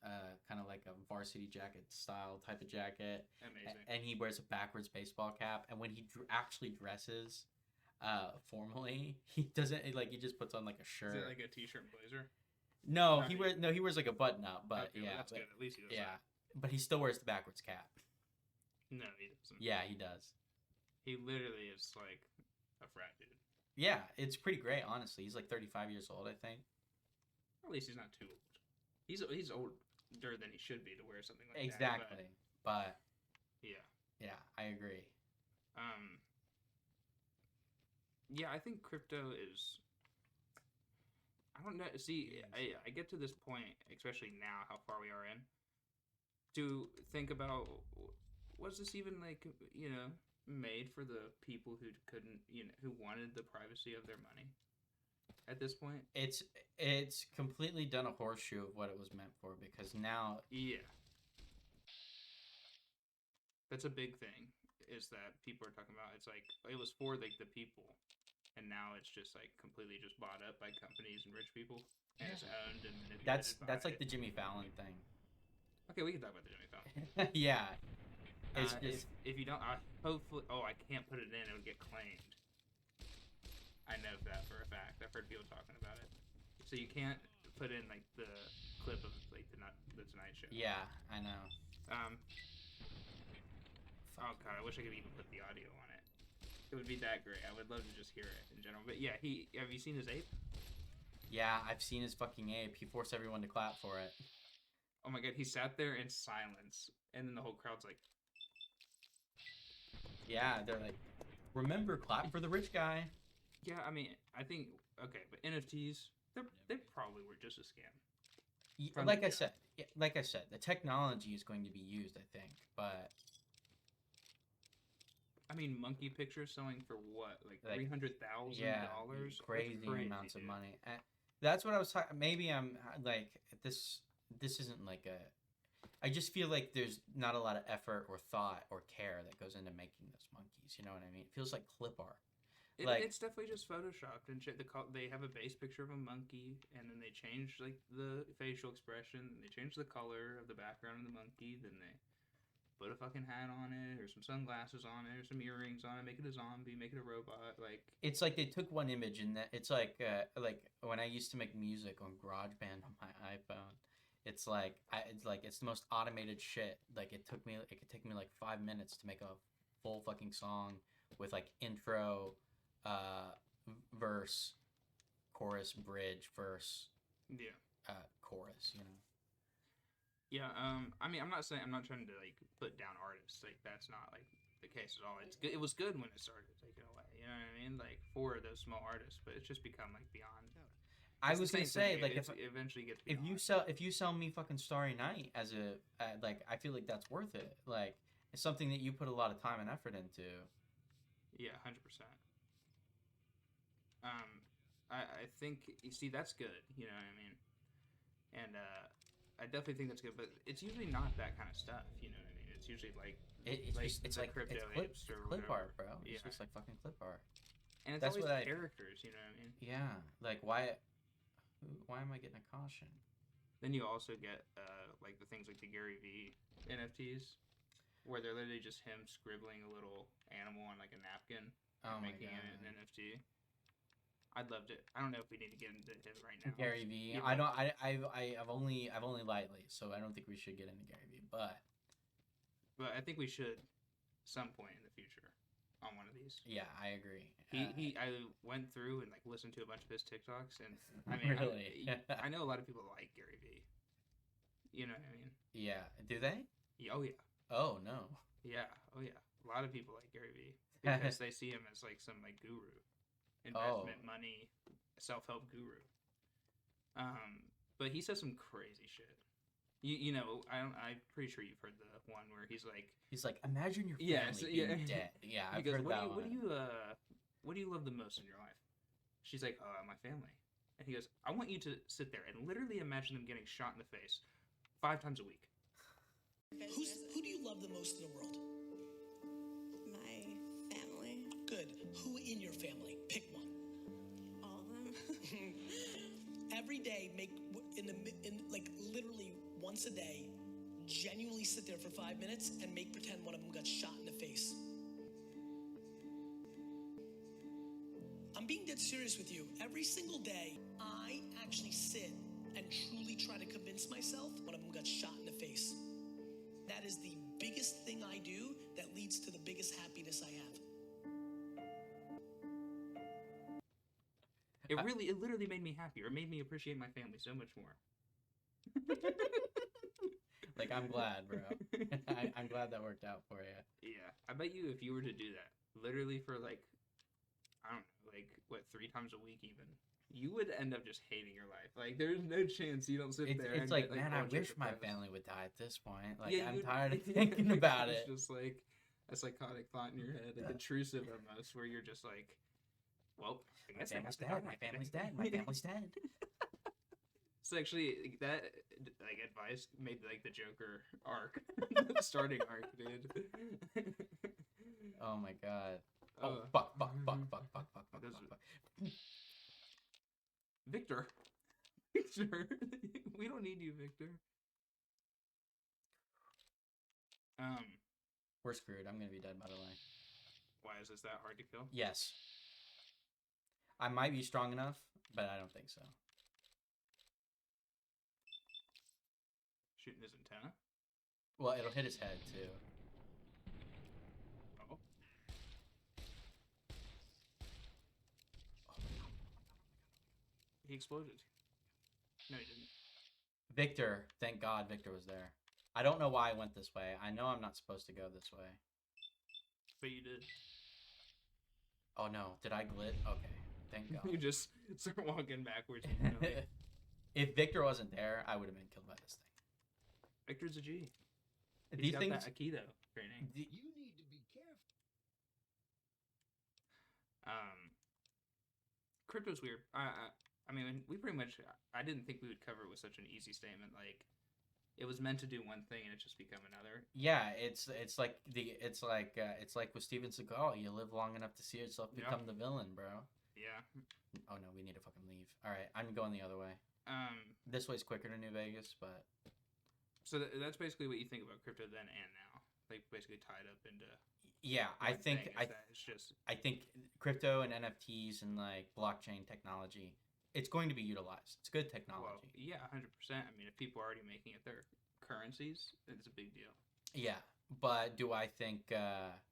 kind of like a varsity jacket style type of jacket. Amazing. And he wears a backwards baseball cap. And when he actually dresses, formally, he doesn't like he just puts on like a shirt. Is it like a t-shirt and blazer? No, Not he wears like a button up, but Okay, well, yeah, that's but, good. At least he does yeah, that. but he still wears the backwards cap. No, he doesn't. Yeah, he does. He literally is like a frat dude. Yeah, it's pretty great, honestly. He's like 35 years old, I think. At least he's not too old. He's older than he should be to wear something like Exactly. that. But Yeah. yeah, I agree. Yeah, I think crypto is. I don't know. See, I get to this point, especially now, how far we are in, to think about was this even like made for the people who couldn't who wanted the privacy of their money at this point. It's completely done a horseshoe of what it was meant for, because now that's a big thing, is that people are talking about it's like it was for like the people, and now it's just like completely just bought up by companies and rich people, and it's owned and manipulated. that's like the Jimmy Fallon thing. Okay, we can talk about the Jimmy Fallon. Yeah. It's just if you don't, hopefully, I can't put it in; it would get claimed. I know that for a fact. I've heard people talking about it. So you can't put in like the clip of like the Tonight Show. Yeah, I know. Oh god, I wish I could even put the audio on it. It would be that great. I would love to just hear it in general. But yeah, have you seen his ape? Yeah, I've seen his fucking ape. He forced everyone to clap for it. Oh my god, he sat there in silence, and then the whole crowd's like. Yeah, they're like, remember, clap for the rich guy. Yeah, I mean, I think okay, but NFTs, they probably were just a scam. Like I said, the technology is going to be used, I think, but I mean, monkey pictures selling for what, like $300,000? Crazy amounts of money. That's what I was talking. Maybe I'm like this. This isn't like a. I just feel like there's not a lot of effort or thought or care that goes into making those monkeys. You know what I mean? It feels like clip art. It's definitely just photoshopped and shit. They have a base picture of a monkey, and then they change like the facial expression, and they change the color of the background of the monkey. Then they put a fucking hat on it, or some sunglasses on it, or some earrings on it, make it a zombie, make it a robot. Like it's like they took one image, and that it's like when I used to make music on GarageBand on my iPhone. It's like it's the most automated shit. Like it could take me like 5 minutes to make a full fucking song with like intro, verse, chorus, bridge, verse, chorus. You know. Yeah. I mean, I'm not trying to like put down artists. Like that's not like the case at all. It's good. It was good when it started taken away. You know what I mean? Like for those small artists, but it's just become like beyond. I was gonna say, like, if eventually gets if you sell me fucking Starry Night as a like, I feel like that's worth it. Like, it's something that you put a lot of time and effort into. Yeah, 100%. I think you see that's good. You know what I mean? And I definitely think that's good. But it's usually not that kind of stuff. You know what I mean? It's usually like it's like crypto apes or clip whatever. art, bro. It's just like fucking clip art. And it's always characters. You know what I mean? Yeah. Like why am I getting a caution? Then you also get like the things like the Gary V NFTs, where they're literally just him scribbling a little animal on like a napkin and making it an NFT. I'd love to. I don't know if we need to get into it right now. Gary V. I don't. I've only lightly, so I don't think we should get into Gary V. But I think we should some point in the future on one of these. Yeah, I agree. I went through and like listened to a bunch of his TikToks, and I mean, really? I know a lot of people like Gary V. You know what I mean? Yeah. Do they? Yeah, oh yeah. Oh no. Yeah. Oh yeah. A lot of people like Gary V because they see him as like some like guru, investment money, self-help guru. But he says some crazy shit. You know, I'm pretty sure you've heard the one where he's like, imagine your family being dead. Yeah, I've heard that one. What do you love the most in your life? She's like, my family. And he goes, I want you to sit there and literally imagine them getting shot in the face 5 times a week. Who do you love the most in the world? My family. Good. Who in your family? Pick one. All of them. Every day, like literally once a day, genuinely sit there for 5 minutes and make pretend one of them got shot in the face. I'm being dead serious with you. Every single day, I actually sit and truly try to convince myself one of them got shot in the face. That is the biggest thing I do that leads to the biggest happiness I have. It literally made me happier. It made me appreciate my family so much more. Like, I'm glad, bro. I'm glad that worked out for you. Yeah, I bet you if you were to do that, literally for like, I don't know, like, what, 3 times a week even, you would end up just hating your life. Like, there's no chance you don't sit there. It's and like, get, man, I all wish my depressed. family would die at this point. Like, Yeah, I'm tired of thinking about it. It's just like a psychotic thought in your head, like intrusive almost, where you're just like, well, I My guess family's dead. My family's dead. My family's dead. So actually, that like advice made like the Joker arc, the starting arc, dude. Oh my god. Oh, fuck. Victor, we don't need you, Victor. We're screwed. I'm gonna be dead, by the way. Why is this that hard to kill? Yes. I might be strong enough, but I don't think so. Shooting his antenna? Well, it'll hit his head, too. Oh. He exploded. No, he didn't. Victor. Thank God Victor was there. I don't know why I went this way. I know I'm not supposed to go this way. But you did. Oh, no. Did I glit? Okay. Thank God. You just start walking backwards. If Victor wasn't there, I would have been killed by this thing. Victor's a G. He's These got things... that Aikido training. You need to be careful. Crypto's weird. I mean, we pretty much. I didn't think we would cover it with such an easy statement. Like, it was meant to do one thing and it's just become another. Yeah, it's like with Steven Seagal. You live long enough to see yourself become the villain, bro. Yeah. Oh no, we need to fucking leave. All right, I'm going the other way. This way's quicker to New Vegas, but. So that's basically what you think about crypto then and now, like basically tied up into. Yeah, I think it's just. I think crypto and NFTs and like blockchain technology, it's going to be utilized. It's good technology. Well, yeah, 100%. I mean, if people are already making it their currencies, it's a big deal. Yeah, but do I think that,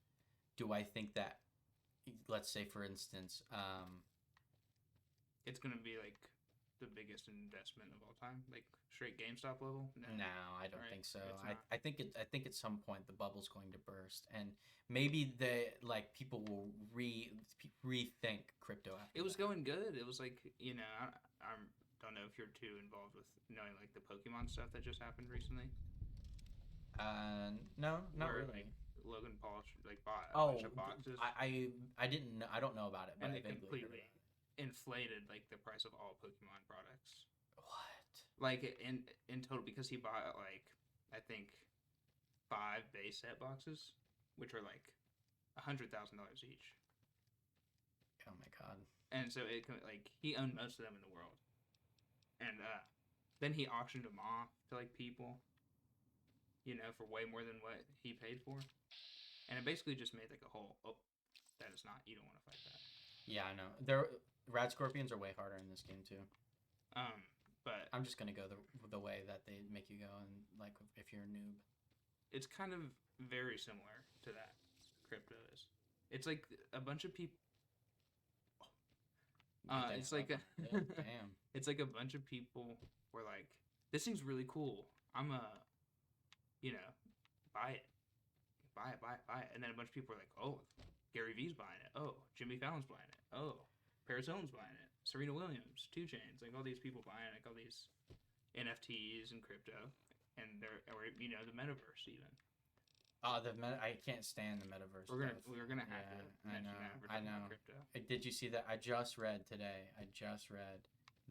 let's say for instance, it's gonna be like the biggest investment of all time, like straight GameStop level? No, I don't think so. I think at some point the bubble's going to burst, and maybe people will rethink crypto after It was that. going good. It was like, I don't know if you're too involved with knowing like the Pokemon stuff that just happened recently. No, not Where, really. Like, Logan Paul bought a bunch of boxes. I didn't know. I don't know about it, but And I they vaguely heard completely about it. inflated like the price of all Pokemon products. What? Like in total, because he bought like I think 5 base set boxes, which are like $100,000 each. Oh my god. And so he owned most of them in the world, and then he auctioned them off to like people, for way more than what he paid for, and it basically just made like a whole. Oh, that is not. You don't want to fight that. Yeah, I know. Rad Scorpions are way harder in this game too. But I'm just gonna go the way that they make you go, and like if you're a noob, it's kind of very similar to that. Crypto is. It's like a bunch of people. It's like damn. It's like a bunch of people were like, this thing's really cool. I'm buy it, and then a bunch of people are like, oh, Gary V's buying it. Oh, Jimmy Fallon's buying it. Oh, Paris Hilton's buying it. Serena Williams, 2 Chainz, like all these people buying like all these NFTs and crypto, and or the metaverse even. I can't stand the metaverse. We're gonna have to mention that. I know. Crypto. Did you see that? I just read today.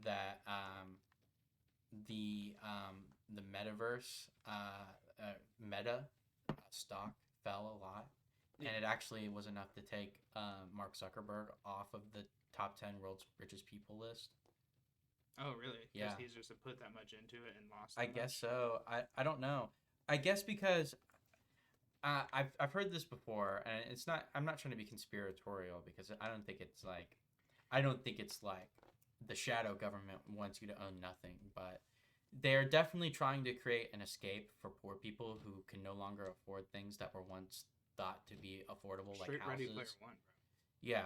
that the Metaverse Meta stock fell a lot, and it actually was enough to take Mark Zuckerberg off of the top 10 world's richest people list. Oh, really? Yeah. He's just put that much into it and lost. I guess so. I don't know. I guess because I've heard this before, and it's not. I'm not trying to be conspiratorial because I don't think it's like the shadow government wants you to own nothing, but they're definitely trying to create an escape for poor people who can no longer afford things that were once thought to be affordable, Straight like houses. Ready Player One, bro.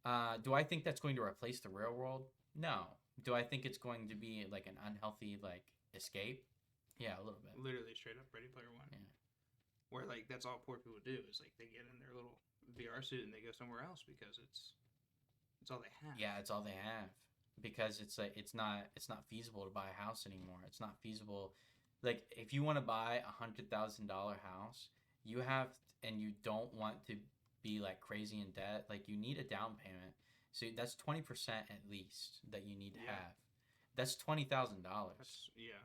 Yeah. Do I think that's going to replace the real world? No. Do I think it's going to be like an unhealthy like escape? Yeah, a little bit. Literally straight up Ready Player One. Yeah. Where like that's all poor people do is like they get in their little VR suit and they go somewhere else because it's all they have. Yeah, it's all they have. Because it's like it's not feasible to buy a house anymore. It's not feasible. Like if you want to buy $100,000 house, you have and you don't want to be like crazy in debt. Like you need a down payment. So that's 20% at least that you need to have. That's $20,000. Yeah.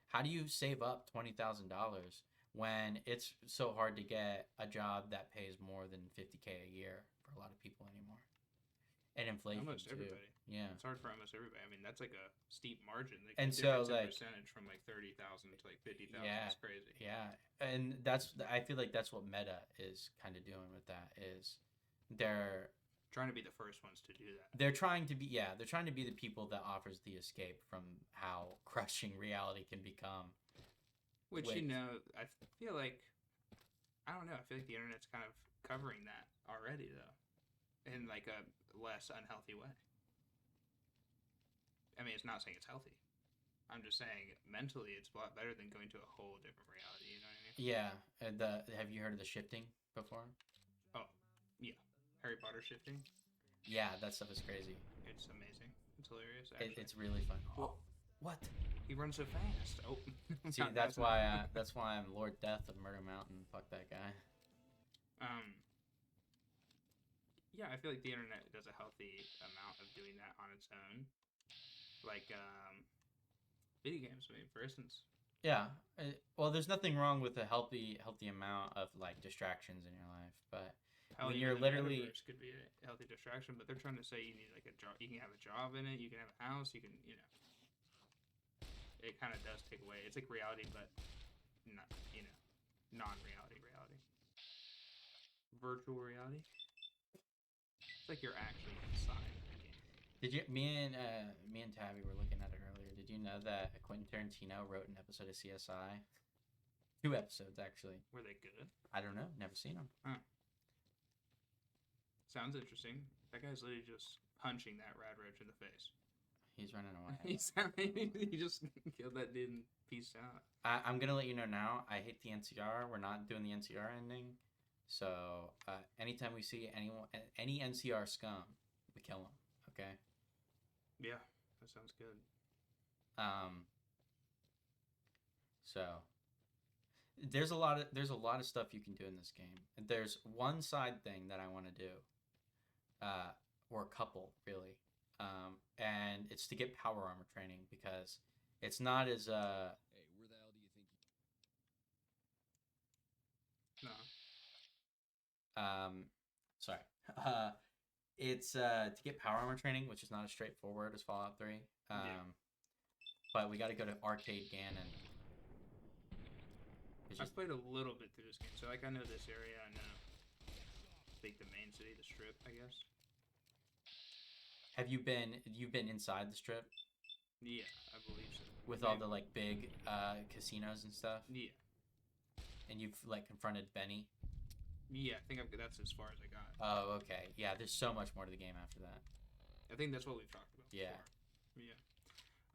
How do you save up $20,000 when it's so hard to get a job that pays more than $50K a year for a lot of people anymore? And inflation almost too. Everybody. Yeah. It's hard for almost everybody. I mean, that's like a steep margin. Like and the so like percentage from like 30,000 to like 50,000 yeah, is crazy. Yeah. And I feel like that's what Meta is kind of doing with that is they're trying to be the first ones to do that. They're trying to be the people that offers the escape from how crushing reality can become. Which you know, I feel like I don't know, I feel like the internet's kind of covering that already though. In like a less unhealthy way. I mean, it's not saying it's healthy. I'm just saying mentally it's a lot better than going to a whole different reality, you know what I mean? Yeah. Have you heard of the shifting before? Oh, yeah. Harry Potter shifting? Yeah, that stuff is crazy. It's amazing. It's hilarious, actually. It's really fun. Well, what? He runs so fast. Oh. See, that's why I'm Lord Death of Murder Mountain. Fuck that guy. Yeah, I feel like the internet does a healthy amount of doing that on its own. Like, video games, I mean, for instance. Yeah. Well, there's nothing wrong with a healthy amount of, like, distractions in your life, but when you're literally... Metaverse could be a healthy distraction, but they're trying to say you need, like, a job. You can have a job in it, you can have a house, you can, you know. It kind of does take away. It's like reality, but not, you know, non-reality reality. Virtual reality. It's like you're actually inside the game. Did you? Me and Tabby were looking at it earlier. Did you know that Quentin Tarantino wrote an episode of CSI? 2 episodes actually. Were they good? I don't know. Never seen them. Huh. Sounds interesting. That guy's literally just punching that rad roach in the face. He's running away. He just killed that dude and peaced out. I'm gonna let you know now. I hate the NCR. We're not doing the NCR ending. So anytime we see any NCR scum, we kill them. Okay. Yeah, that sounds good. So there's a lot of stuff you can do in this game. There's one side thing that I want to do, or a couple really, and it's to get power armor training because it's not as Hey, where the hell do you think No. Sorry. It's to get power armor training, which is not as straightforward as Fallout 3. But we got to go to Arcade Ganon. I've played a little bit through this game, so like I know this area. I know, like the main city, the Strip, I guess. Have you been inside the Strip? Yeah, I believe so. With all the like big casinos and stuff. Yeah. And you've like confronted Benny. Yeah, I think that's as far as I got. Oh, okay. Yeah, there's so much more to the game after that. I think that's what we've talked about. Yeah. Before.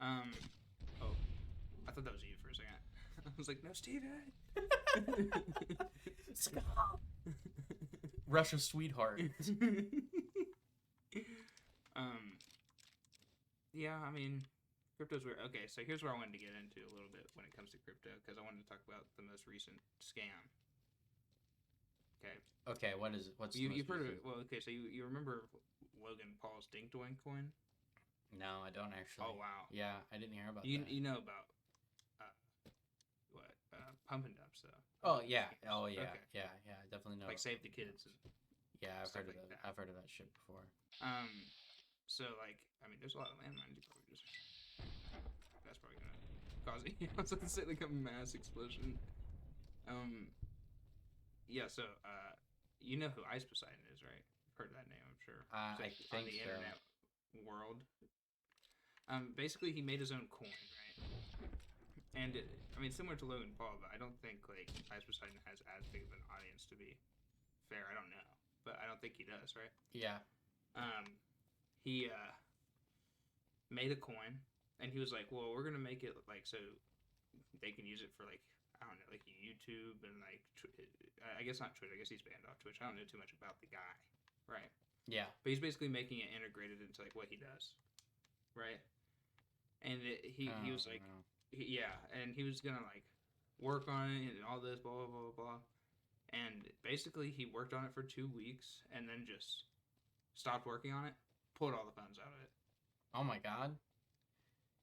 Yeah. Oh, I thought that was you for a second. I was like, no, Steven. Stop. Russia's sweetheart. Yeah, I mean, crypto's weird. Okay, so here's where I wanted to get into a little bit when it comes to crypto, because I wanted to talk about the most recent scam. Okay. Okay, what's you've heard of it? Well, okay, so you remember Logan Paul's Dink Doink coin? No, I don't actually. Oh wow. Yeah, I didn't hear about You that. you know about what pump and dumps though? Oh yeah. Oh yeah. Okay. Yeah. Yeah. I definitely know. Like Save the Kids. And Yeah, I've stuff heard of like that. that. I've heard of that shit before. So like, I mean, there's a lot of landmines. You probably just that's probably gonna cause I was gonna say like a mass explosion. Yeah. So you know who Ice Poseidon is, right? You've heard that name, I'm sure. I Like, think on the so. internet world. Basically, he made his own coin, right? And I mean, similar to Logan Paul, but I don't think like Ice Poseidon has as big of an audience. To be fair, I don't know, but I don't think he does, right? Yeah. He made a coin, and he was like, "Well, we're gonna make it like so they can use it for like I don't know, like YouTube and like I guess not Twitter. I guess he's banned off Twitch. I don't know too much about the guy, right? Yeah. But he's basically making it integrated into like what he does, right? And he was like, yeah, and he was gonna like work on it and all this blah blah blah blah, and basically he worked on it for 2 weeks and then just stopped working on it, pulled all the funds out of it. Oh my god.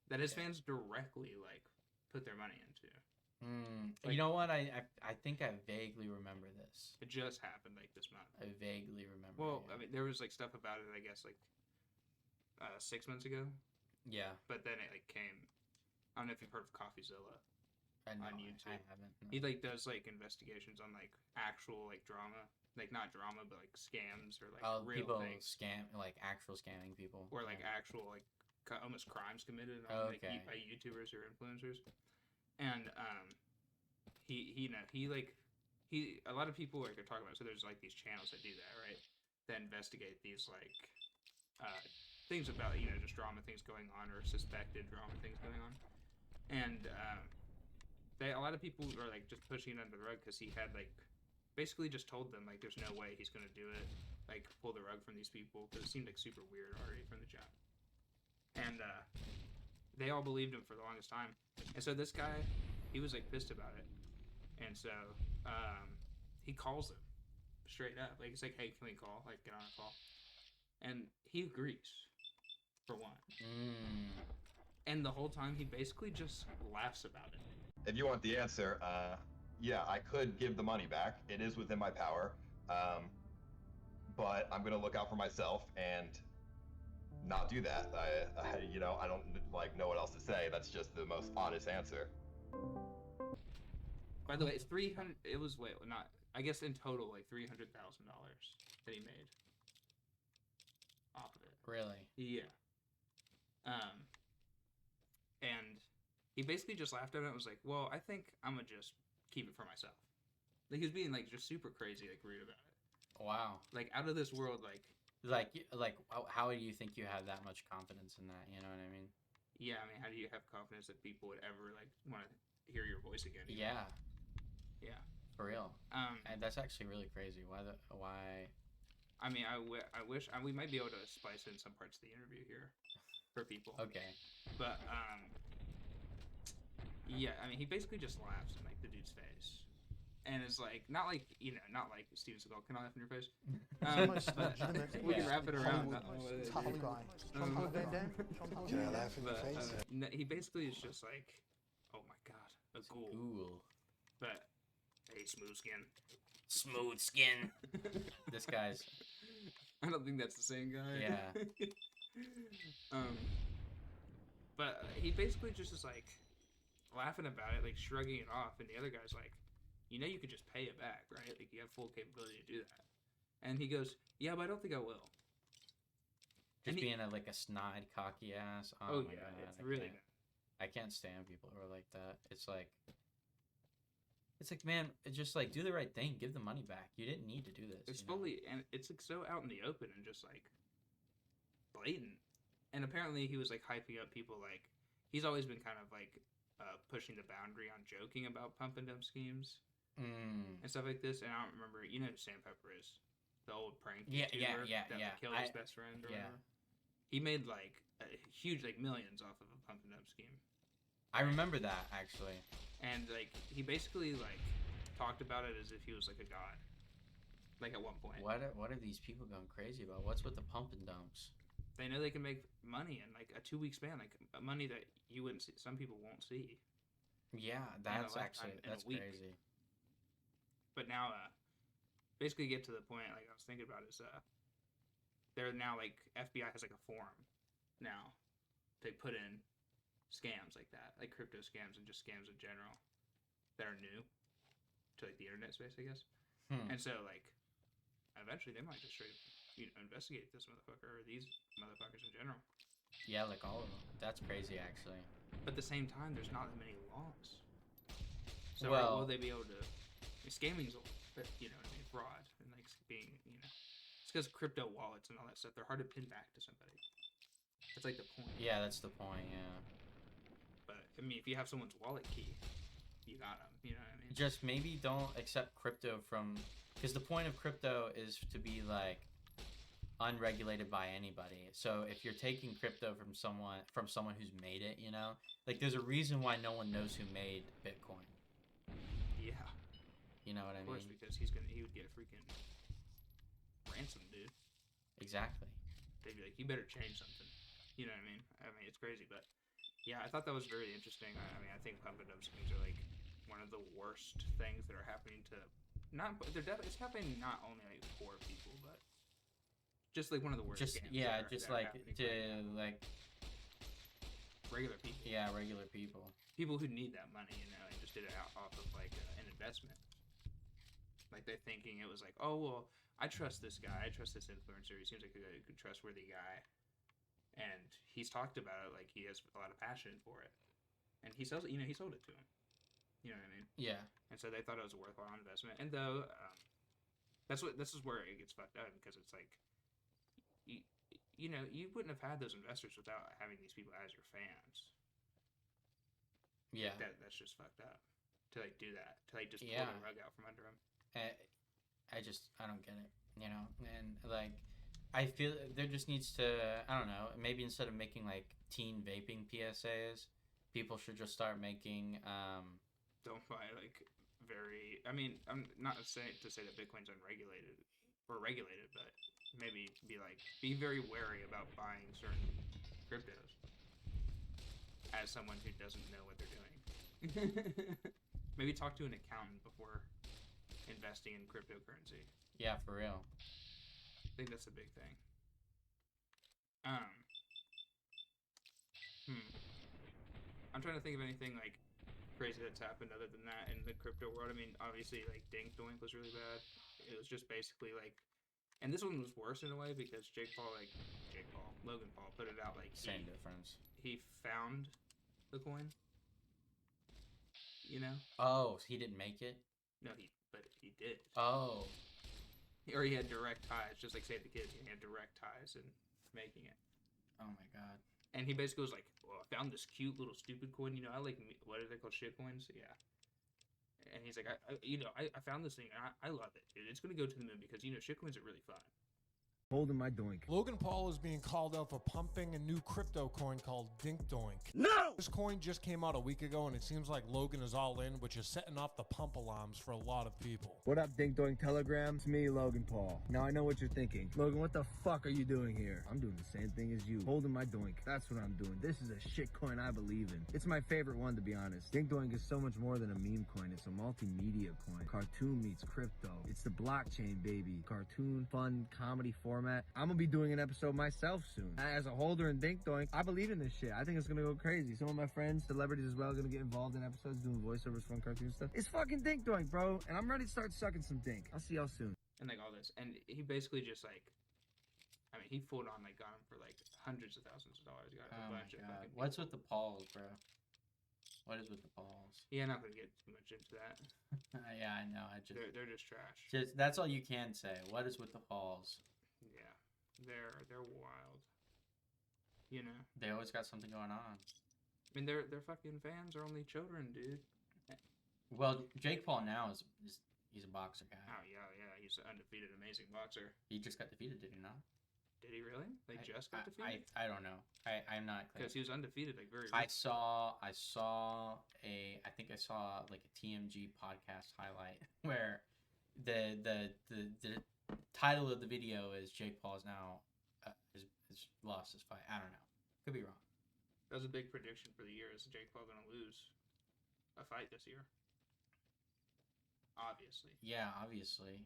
That his fans directly like put their money into. You know what? I think I vaguely remember this. It just happened like this month. I vaguely remember. Well, yeah. I mean, there was like stuff about it. I guess like 6 months ago. Yeah. But then it like came. I don't know if you've heard of CoffeeZilla on YouTube. I haven't. No. He like does like investigations on like actual like drama, like not drama, but like scams or like real people things. scam like actual scamming people. Or like actual like almost crimes committed on like by YouTubers or influencers. And he a lot of people like are talking about. So there's like these channels that do that, right? That investigate these like things about just drama things going on or suspected drama things going on. And a lot of people are like just pushing it under the rug because he had like basically just told them like there's no way he's gonna do it, like pull the rug from these people because it seemed like super weird already from the jump. And they all believed him for the longest time. And so this guy, he was like pissed about it, and so he calls him straight up, like he's like, hey, can we call, like get on a call? And he agrees for one. And the whole time he basically just laughs about it. If you want the answer, yeah, I could give the money back. It is within my power. But I'm gonna look out for myself and not do that. I don't like know what else to say. That's just the most honest answer. By the way, it's 300. It was not. I guess in total like $300,000 that he made off of it. Really? Yeah. And he basically just laughed at it and was like, well, I think I'm gonna just keep it for myself. Like he was being like just super crazy, like rude about it. Wow. Like out of this world, like how do you think you have that much confidence in that? You know what I mean? Yeah, I mean, how do you have confidence that people would ever like want to hear your voice again? Yeah. Yeah. For real. And that's actually really crazy. Why? I mean, I wish we might be able to spice in some parts of the interview here for people. Okay. But yeah, I mean, he basically just laughs in like the dude's face, and it's like not like Steven Seagal can laugh in your face. We can wrap it around. Tough guy. Can I laugh in your face? No, he basically is just like, oh my god, a ghoul. But hey, smooth skin. Smooth skin. This guy's. I don't think that's the same guy. Yeah. But he basically just is like laughing about it, like shrugging it off, and the other guy's like, you could just pay it back, right? Like you have full capability to do that. And he goes, yeah, but I don't think I will. Just being a snide, cocky ass. Oh my yeah, God, it's really bad. I can't stand people who are like that. It's like, man, it's just like do the right thing, give the money back. You didn't need to do this. It's fully, and it's like so out in the open and just like blatant. And apparently he was like hyping up people like he's always been kind of like pushing the boundary on joking about pump and dump schemes and stuff like this. And I don't remember, who Sam Pepper is, the old prank YouTuber that killed his best friend or whatever. He made like a huge millions off of a pump and dump scheme. I remember that actually. And like he basically like talked about it as if he was like a god. Like at one point. What are these people going crazy about? What's with the pump and dumps? They know they can make money in like a 2-week span, like money that you wouldn't see. Some people won't see. Yeah, that's actually that's crazy. But now, basically, get to the point like I was thinking about is they're now like FBI has like a forum now. They put in scams like that, like crypto scams and just scams in general that are new to like the internet space, I guess. And so like eventually they might just straight investigate this motherfucker or these motherfuckers in general. Yeah, like all of them. That's crazy, actually. But at the same time, there's not that many laws. So will they be able to? Scamming's, you know what I mean, fraud and like being, you know, it's because crypto wallets and all that stuff, they're hard to pin back to somebody. That's like the point. Yeah, that's the point. Yeah. But I mean, if you have someone's wallet key, you got them. You know what I mean? Just maybe don't accept crypto from, because the point of crypto is to be like unregulated by anybody. So if you're taking crypto from someone who's made it, you know, like there's a reason why no one knows who made Bitcoin. Yeah. You know what I mean? Of course, because he would get freaking ransom, dude. Exactly. They'd be like, you better change something. You know what I mean? I mean, it's crazy, but yeah, I thought that was very interesting. I mean, I think pump and dump schemes are like one of the worst things that are happening to it's happening not only like poor people, but just like one of the worst. Just like to like regular people. Yeah, regular people. People who need that money, you know, and just did it off of like an investment. Like they're thinking it was like, oh well, I trust this guy, I trust this influencer. He seems like a good, trustworthy guy, and he's talked about it like he has a lot of passion for it, and he sells it. You know, he sold it to him. You know what I mean? Yeah. And so they thought it was a worthwhile investment. And though, this is where it gets fucked up because it's like, you know, you wouldn't have had those investors without having these people as your fans. Yeah. Like that's just fucked up to like do that, to like just pull the rug out from under them. I don't get it, you know, and like I feel there just needs to, I don't know, maybe instead of making like teen vaping PSAs, people should just start making don't buy like very, I mean, I'm not saying to say that Bitcoin's unregulated or regulated, but maybe be very wary about buying certain cryptos as someone who doesn't know what they're doing. Maybe talk to an accountant before investing in cryptocurrency. Yeah, for real. I think that's a big thing. I'm trying to think of anything like crazy that's happened other than that in the crypto world. I mean, obviously, like Dink Doink was really bad. It was just basically like, and this one was worse in a way because Logan Paul put it out like same difference. He found the coin. You know? Oh, so he didn't make it? No, but he did. Oh. Or he had direct ties, just like Save the Kids. He had direct ties in making it. Oh my god. And he basically was like, well, I found this cute little stupid coin. You know, I like, what are they called? Shit coins? Yeah. And he's like, I found this thing, and I love it. It's going to go to the moon because, you know, shit coins are really fun. Holding my doink. Logan Paul is being called out for pumping a new crypto coin called Dink Doink. No! This coin just came out a week ago, and it seems like Logan is all in, which is setting off the pump alarms for a lot of people. What up, Dink Doink Telegram? It's me, Logan Paul. Now I know what you're thinking. Logan, what the fuck are you doing here? I'm doing the same thing as you. Holding my doink. That's what I'm doing. This is a shit coin I believe in. It's my favorite one, to be honest. Dink Doink is so much more than a meme coin. It's a multimedia coin. Cartoon meets crypto. It's the blockchain, baby. Cartoon, fun, comedy format. I'm gonna be doing an episode myself soon. As a holder in Dink Doink, I believe in this shit. I think it's gonna go crazy. Some of my friends, celebrities as well, are gonna get involved in episodes doing voiceovers, fun cartoon stuff. It's fucking Dink Doink, bro. And I'm ready to start sucking some dink. I'll see y'all soon. And like all this. And he basically just like, I mean, he full on like got him for like hundreds of thousands of dollars. He got a bunch of fucking What's with the Pauls, bro? What is with the Pauls? Yeah, I'm not gonna get too much into that. Yeah, I know. They're just trash. That's all you can say. What is with the Pauls? Yeah. They're wild. You know? They always got something going on. I mean, their fucking fans are only children, dude. Well, Jake Paul now he's a boxer guy. Oh yeah, he's an undefeated, amazing boxer. He just got defeated, did he not? Did he really? Like just got defeated? I don't know. I'm not clear. Because he was undefeated, like very. I saw like a TMG podcast highlight where the title of the video is Jake Paul is now has lost his fight. I don't know. Could be wrong. That was a big prediction for the year. Is Jake Paul going to lose a fight this year? Obviously. Yeah, obviously.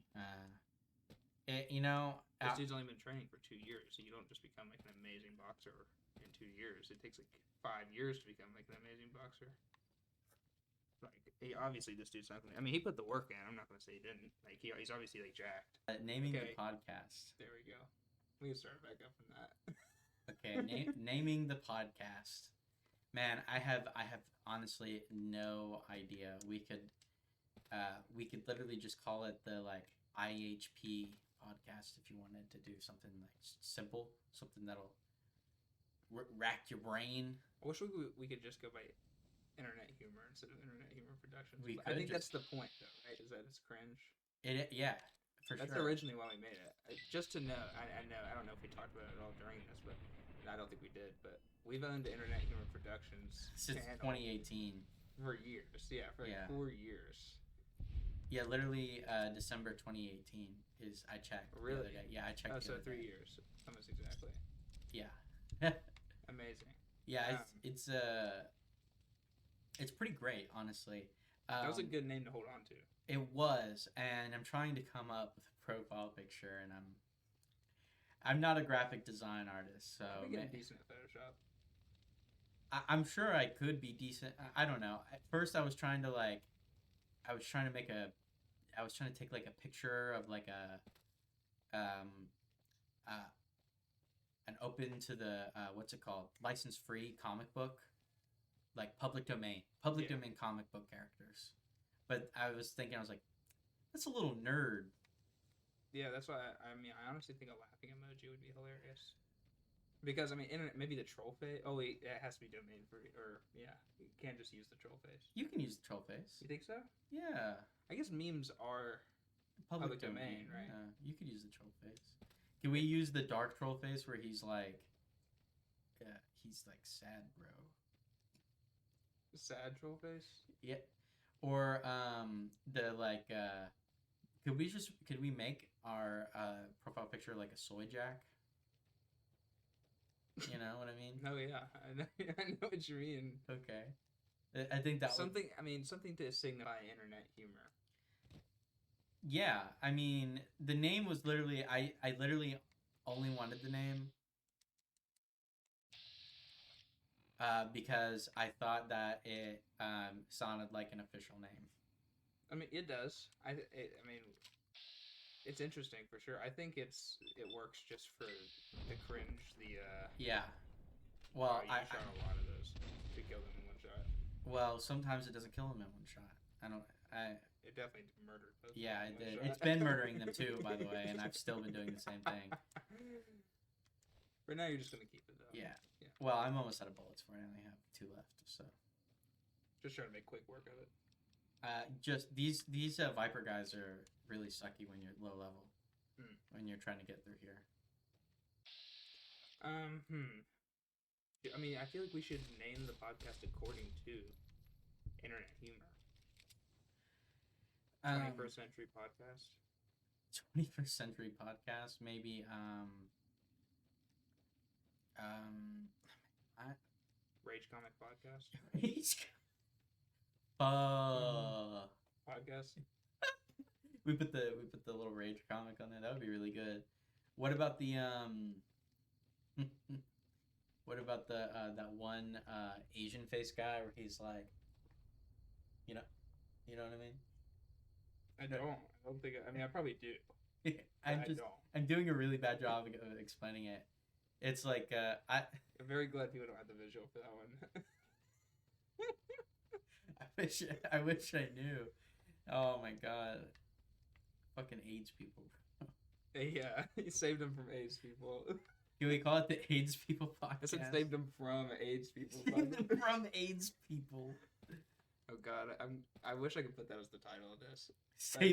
This dude's only been training for 2 years. So you don't just become like an amazing boxer in 2 years. It takes like 5 years to become like an amazing boxer. Like, obviously, this dude's not gonna. I mean, he put the work in. I'm not gonna say he didn't. Like, he's obviously like jacked. Naming the podcast. There we go. We can start back up from that. Okay, naming the podcast. Man, I have honestly no idea. We could literally just call it the like IHP podcast if you wanted to do something like simple, something that'll rack your brain. I wish we could just go by internet humor instead of internet humor productions. I think that's the point, though, right? Is that it's cringe. Yeah, for that's sure. Originally why we made it. Just to know, I don't know if we talked about it at all during this, but I don't think we did. But we've owned Internet Humor Productions since 2018. For years, yeah, for like 4 years. Yeah, literally December 2018 is I checked. Really? Yeah, I checked. Oh, so 3 years, almost exactly. Yeah. Amazing. Yeah, it's pretty great, honestly. That was a good name to hold on to. It was, and I'm trying to come up with a profile picture, and I'm not a graphic design artist, so we get decent at Photoshop. I'm sure I could be decent. I don't know. At first, I was trying to take like a picture of like an open to the what's it called, license free comic book, like public domain comic book characters. But I was like, that's a little nerd. Yeah, that's why I honestly think a laughing emoji would be hilarious. Because maybe the troll face. Oh wait, it has to be domain free, or yeah, you can't just use the troll face. You can use the troll face. You think so? Yeah. I guess memes are public domain, right? You could use the troll face. Can we use the dark troll face where he's like sad, bro? Sad troll face? Yeah. Or the like could we make our profile picture like a soy jack? You know what I mean? Oh yeah, I know what you mean. Okay. I think that something to signify internet humor. Yeah, I mean, the name was literally I literally only wanted the name because I thought that it sounded like an official name. I mean, it does. I mean, it's interesting for sure. I think it works just for the cringe. Yeah. Well, I shot a lot of those to kill them in one shot. Well, sometimes it doesn't kill them in one shot. It definitely murdered both. Yeah, it did. It's been murdering them too, by the way, and I've still been doing the same thing. Right now, you're just gonna keep it though. Yeah. Well, I'm almost out of bullets for it. I only have 2 left, so. Just trying to make quick work of it. Just these Viper guys are really sucky when you're low level. When you're trying to get through here. I mean, I feel like we should name the podcast according to internet humor. 21st century podcast. 21st century podcast, maybe. Rage comic podcast. Rage. Podcast. we put the little rage comic on there. That would be really good. What about the what about the that one Asian face guy where he's like, you know what I mean? I don't think. I mean, I probably do. I'm doing a really bad job of explaining it. It's like I'm very glad people don't have the visual for that one. I wish I knew. Oh my god. Fucking AIDS people, bro. Yeah, he saved them from AIDS people. Can we call it the AIDS people podcast? I said saved them from AIDS people. Saved them from AIDS people. Oh god, I wish I could put that as the title of this. I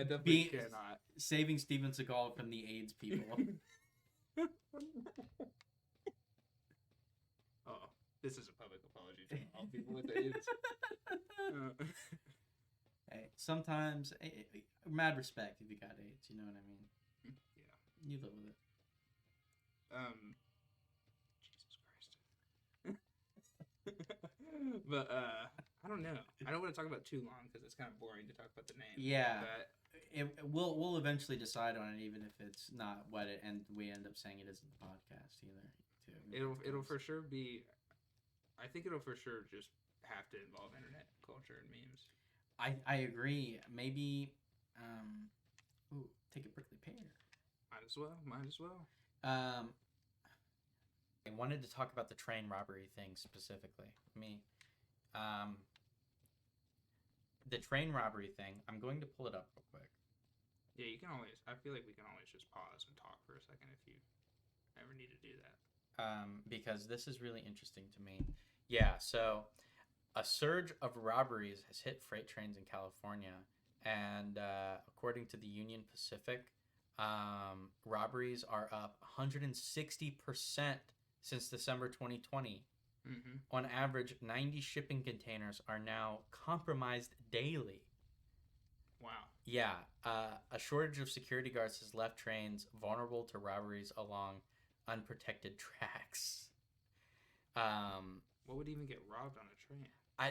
definitely cannot. Saving Steven Seagal from the AIDS people. Oh, this is a public apology to all people with AIDS. Hey, sometimes mad respect if you got AIDS. You know what I mean? Yeah, you live with it. Jesus Christ. But I don't know. I don't want to talk about it too long because it's kind of boring to talk about the name. Yeah. But We'll eventually decide on it, even if it's not what it, and we end up saying it isn't the podcast either. Too. It'll for sure be. I think it'll for sure just have to involve internet culture and memes. I agree. Maybe, take a prickly pear. Might as well. I wanted to talk about the train robbery thing specifically. The train robbery thing. I'm going to pull it up real quick. Yeah, you can always. I feel like we can always just pause and talk for a second if you ever need to do that. Because this is really interesting to me. Yeah, so a surge of robberies has hit freight trains in California, and according to the Union Pacific, robberies are up 160% since December 2020. Mm-hmm. On average, 90 shipping containers are now compromised daily. Wow. Yeah, a shortage of security guards has left trains vulnerable to robberies along unprotected tracks. What would even get robbed on a train?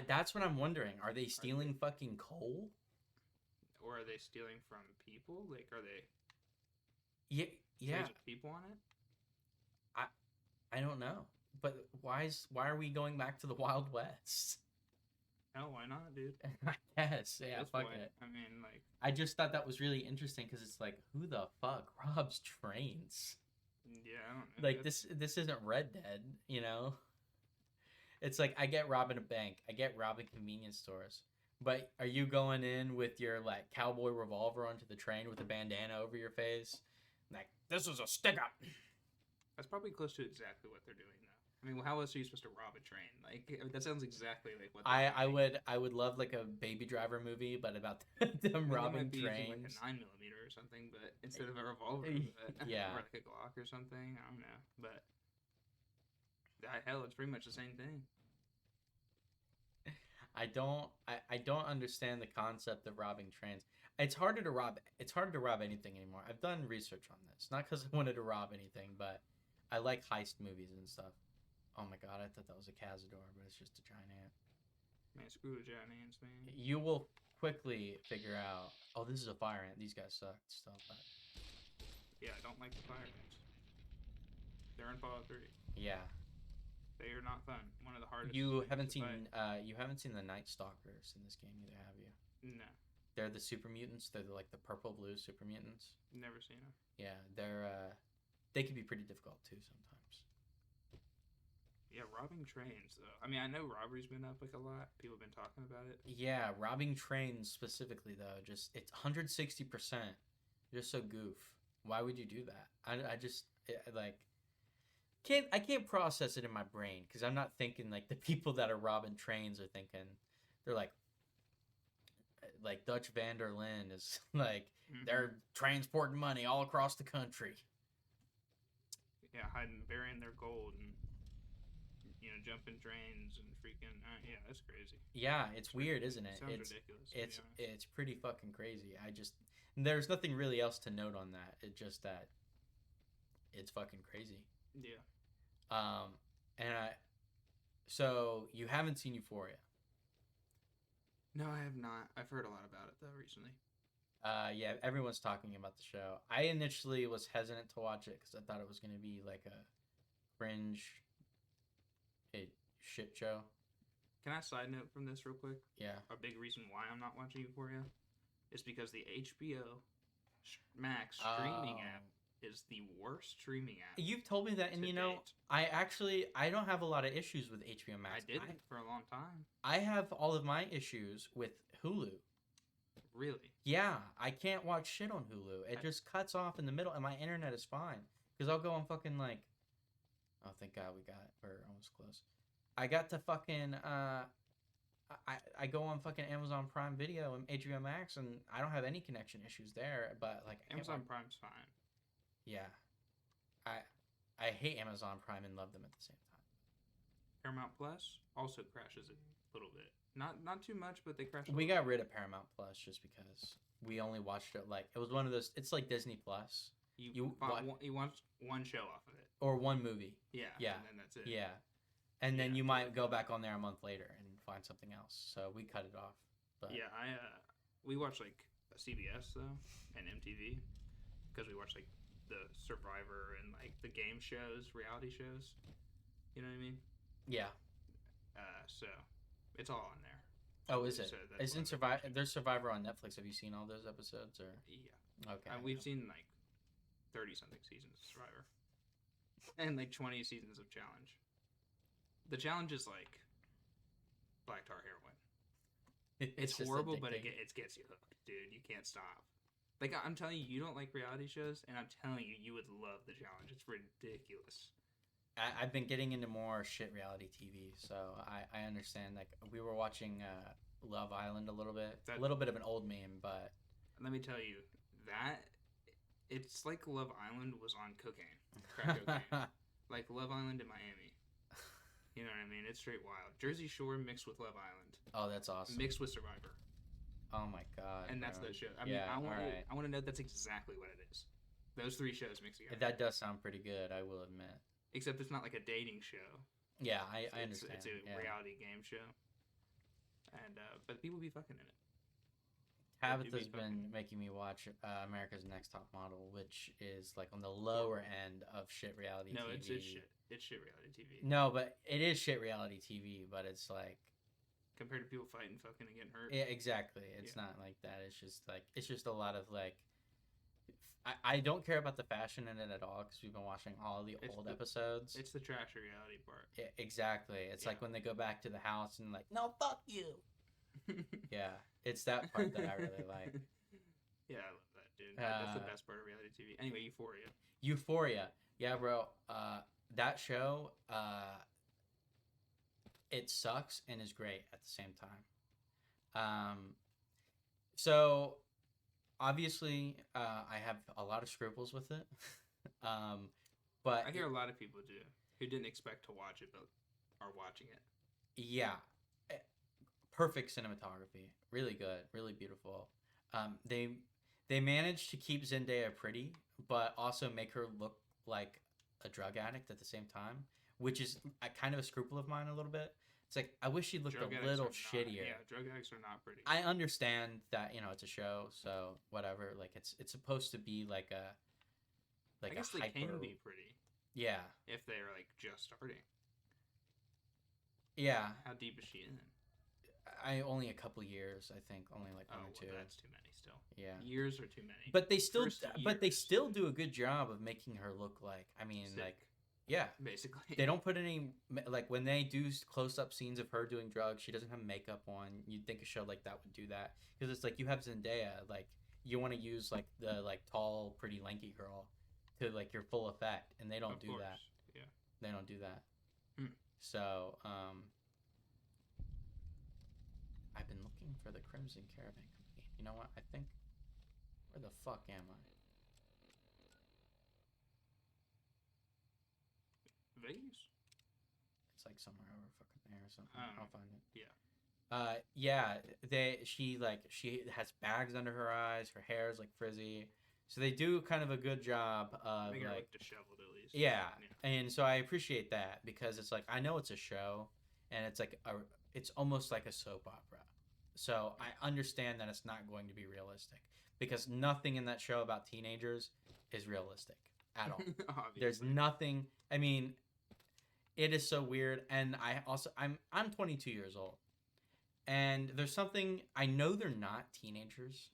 That's what I'm wondering. Are they stealing fucking coal? Or are they stealing from people? Like, are they... Yeah. Trains with people on it? I don't know. But why are we going back to the Wild West? Hell, why not, dude? I guess. Yeah, fuck it. I mean, like... I just thought that was really interesting because it's like, who the fuck robs trains? Yeah, I don't know. Like, this isn't Red Dead, you know? It's like, I get robbing a bank. I get robbing convenience stores. But are you going in with your, like, cowboy revolver onto the train with a bandana over your face? Like, this is a stick-up! That's probably close to exactly what they're doing, though. I mean, how else are you supposed to rob a train? Like, that sounds exactly like what I would love, like, a Baby Driver movie, but about them robbing trains. Like a 9mm or something, but instead of a revolver, yeah, or like a Glock or something. I don't know, but hell, it's pretty much the same thing. I don't understand the concept of robbing trains. It's harder to rob anything anymore. I've done research on this, not because I wanted to rob anything, but I like heist movies and stuff. Oh my god, I thought that was a Cazador, but it's just a giant ant. Man, screw the giant ants, man. You will quickly figure out, oh, this is a fire ant. These guys suck. Stuff like that. Yeah, I don't like the fire ants. They're in Fallout 3. Yeah. They are not fun. One of the hardest. You haven't seen the Night Stalkers in this game either, have you? No. They're the super mutants. They're like the purple blue super mutants. Never seen them. Yeah, they can be pretty difficult too sometimes. Yeah, robbing trains though. I mean, I know robbery's been up like a lot. People have been talking about it. Yeah, robbing trains specifically though, it's 160%. You're so goof. Why would you do that? I can't process it in my brain because I'm not thinking like the people that are robbing trains are thinking. They're like Dutch van der Linde is like, they're transporting money all across the country. Yeah, burying their gold and, jumping trains and freaking, yeah, that's crazy. Yeah, it's weird, isn't it? Sounds ridiculous. It's pretty fucking crazy. There's nothing really else to note on that. It's just that it's fucking crazy. Yeah. So you haven't seen Euphoria? No, I have not. I've heard a lot about it though recently. Yeah, everyone's talking about the show. I initially was hesitant to watch it because I thought it was going to be like a cringe shit show. Can I side note from this real quick? Yeah. A big reason why I'm not watching Euphoria is because the HBO Max streaming app is the worst streaming app. You've told me that, and I don't have a lot of issues with HBO Max. I didn't for a long time. I have all of my issues with Hulu. Really? Yeah, I can't watch shit on Hulu. It just cuts off in the middle, and my internet is fine. Because I'll go on fucking like... Oh, thank God we're almost close. I got to fucking... I go on fucking Amazon Prime Video and HBO Max, and I don't have any connection issues there, but like... Amazon Prime's fine. Yeah. I hate Amazon Prime and love them at the same time. Paramount Plus also crashes a little bit. Not too much, but they crash. We got rid of Paramount Plus just because we only watched it it was one of those. It's like Disney Plus. You watch one show off of it. Or one movie. Yeah. Yeah. And then that's it. Yeah. And then you might go back on there a month later and find something else. So we cut it off. But yeah, we watch like CBS though and MTV because we watch like the Survivor and like the game shows, reality shows. You know what I mean? Yeah. So it's all on there. Oh, is it? So Isn't Survivor? There's Survivor on Netflix. Have you seen all those episodes? Or yeah. Okay. We've seen like 30-something seasons of Survivor, and like 20 seasons of Challenge. The Challenge is like black tar heroin. It's horrible, but it gets you hooked, dude. You can't stop. Like I'm telling you, you don't like reality shows, and I'm telling you, you would love The Challenge. It's ridiculous. I've been getting into more shit reality TV, so I understand. Like we were watching Love Island a little bit of an old meme, but let me tell you that it's like Love Island was on cocaine, crack cocaine, like Love Island in Miami. You know what I mean? It's straight wild. Jersey Shore mixed with Love Island. Oh, that's awesome. Mixed with Survivor. Oh my god. And that's the show. I mean, I want to know that's exactly what it is. Those three shows mixed together. That does sound pretty good, I will admit. Except it's not like a dating show. Yeah, I understand. It's a reality game show. And but people be fucking in it. Tabitha's been making me watch America's Next Top Model, which is like on the lower end of shit reality TV. No, it's shit. It's shit reality TV. No, but it is shit reality TV, but it's like compared to people fighting, fucking, and getting hurt. Yeah, exactly. It's not like that. It's just a lot of like. I don't care about the fashion in it at all because we've been watching all the old episodes. It's the trash reality part. Yeah, exactly. It's like when they go back to the house and like, no, fuck you. Yeah, it's that part that I really like. Yeah, I love that, dude. That's the best part of reality TV. Anyway, Euphoria. Yeah, bro. That show, it sucks and is great at the same time. So obviously, I have a lot of scruples with it. But I hear a lot of people do who didn't expect to watch it but are watching it. Yeah. Perfect cinematography. Really good. Really beautiful. They managed to keep Zendaya pretty, but also make her look like a drug addict at the same time, which is kind of a scruple of mine a little bit. It's like, I wish she looked a little shittier. Yeah, drug addicts are not pretty. I understand that, it's a show, so whatever. Like, it's supposed to be like a I guess they can be pretty. Yeah. If they're, like, just starting. Yeah. How deep is she in? Only a couple years, I think. Only like 1 or 2. Well, that's too many still. Yeah. Years are too many. But they still do a good job of making her look like, sick. Like, yeah. Basically. They don't put any, like, when they do close-up scenes of her doing drugs, she doesn't have makeup on. You'd think a show like that would do that. Because it's like, you have Zendaya, like, you want to use, like, the, like, tall, pretty, lanky girl to, like, your full effect. And they don't do that. Yeah. They don't do that. So, I've been looking for the Crimson Caravan Company. You know what? I think... Where the fuck am I? Vegas? It's like somewhere over fucking there or something. I'll find it. Yeah. Yeah. She has bags under her eyes. Her hair is like frizzy. So they do kind of a good job of Make her like look disheveled at least. Yeah. And so I appreciate that because it's like I know it's a show and it's like it's almost like a soap opera. So I understand that it's not going to be realistic because nothing in that show about teenagers is realistic at all. There's nothing. I mean, it is so weird. And I'm 22 years old, and there's something I know they're not teenagers,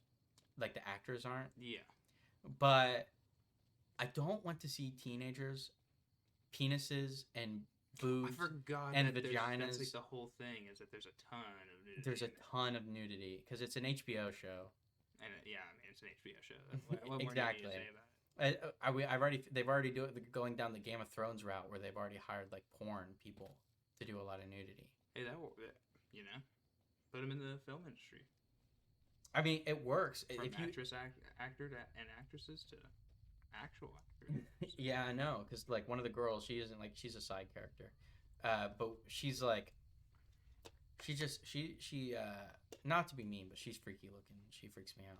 like the actors aren't. Yeah. But I don't want to see teenagers, penises, and boobs I forgot and that vaginas. That's like the whole thing is that there's a ton of nudity. There's a ton of nudity because it's an HBO show. And yeah, I mean it's an HBO show. What Exactly. more do you say about it? They've already going down the Game of Thrones route where they've already hired like porn people to do a lot of nudity. Hey, put them in the film industry. I mean, it works. From actor and actresses to actual actors. Yeah, I know, because like one of the girls, she isn't like she's a side character, but she's like, she not to be mean, but she's freaky looking. She freaks me out.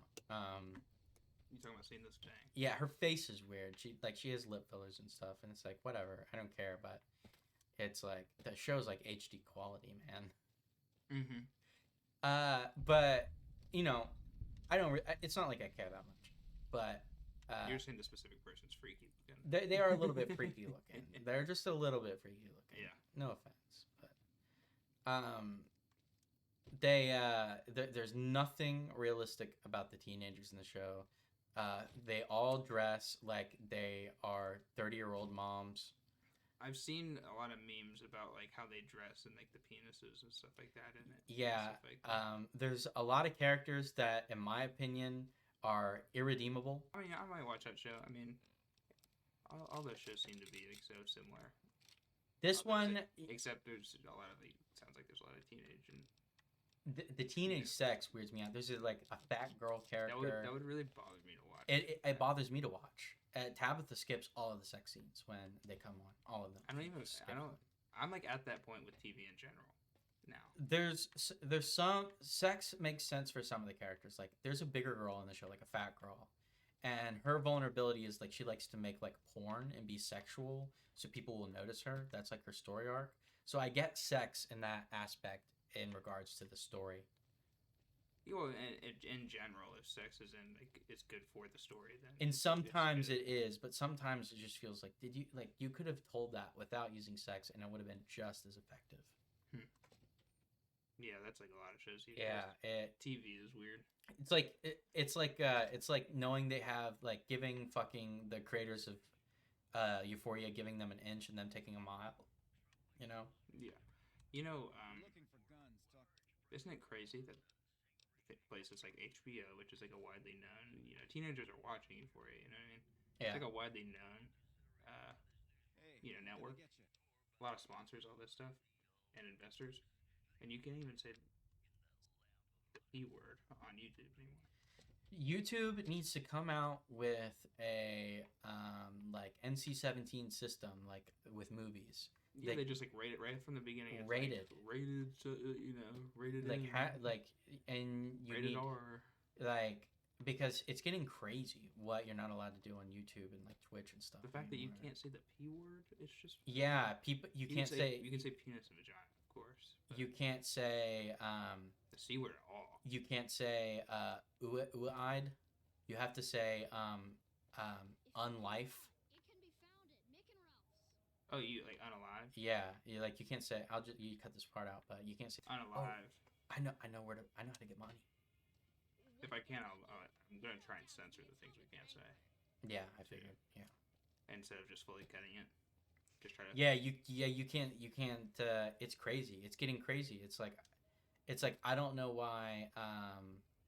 You talking about seeing this thing? Yeah, her face is weird. She has lip fillers and stuff, and it's like whatever. I don't care, but it's like the show's like HD quality, man. But you know, I don't. It's not like I care that much, but you're saying the specific person's freaky looking. They are a little bit freaky looking. They're just a little bit freaky looking. Yeah. No offense, but there's nothing realistic about the teenagers in the show. They all dress like they are 30-year-old moms. I've seen a lot of memes about like how they dress and like the penises and stuff like that in it. Yeah. Like that. There's a lot of characters that, in my opinion, are irredeemable. I mean, I might watch that show. I mean, all those shows seem to be like so similar. This one, except there's a lot of like, sounds like there's a lot of teenage and the teenage sex weirds me out. There's like a fat girl character. That would really bother me to watch. It bothers me to watch. Tabitha skips all of the sex scenes when they come on. All of them. I'm like at that point with TV in general now. There's some sex makes sense for some of the characters. Like there's a bigger girl in the show, like a fat girl, and her vulnerability is like she likes to make like porn and be sexual, so people will notice her. That's like her story arc. So I get sex in that aspect in regards to the story. Well, in general, if sex is in like it's good for the story, then. And sometimes it is, but sometimes it just feels like you could have told that without using sex, and it would have been just as effective. Yeah, that's like a lot of shows. TV is weird. It's like knowing they have like giving fucking the creators of Euphoria giving them an inch and them taking a mile. You know. Yeah, you know. Isn't it crazy that places like HBO, which is like a widely known, teenagers are watching Euphoria, you know what I mean? Yeah. It's like a widely known, network. A lot of sponsors, all this stuff, and investors, and you can't even say the P word on YouTube anymore. YouTube needs to come out with a like NC-17 system, like with movies. Yeah, they just like rate it right from the beginning. It's rated, rated like and you rated need, R. Like because it's getting crazy what you're not allowed to do on YouTube and like Twitch and stuff. The fact that you can't say the P word, it's just people. You can't say you can say penis and vagina, of course. You can't say the C word at all. You can't say eyed. You have to say unlife. Oh, you like unalive? Yeah, you can't say. You cut this part out, but you can't say unalive. Oh, I know how to get money. If I can, I'm gonna try and censor the things we can't say. Yeah, I figured. Yeah. Instead of just fully cutting it, just try to. Yeah, you can't. It's crazy. It's getting crazy. It's like I don't know why. I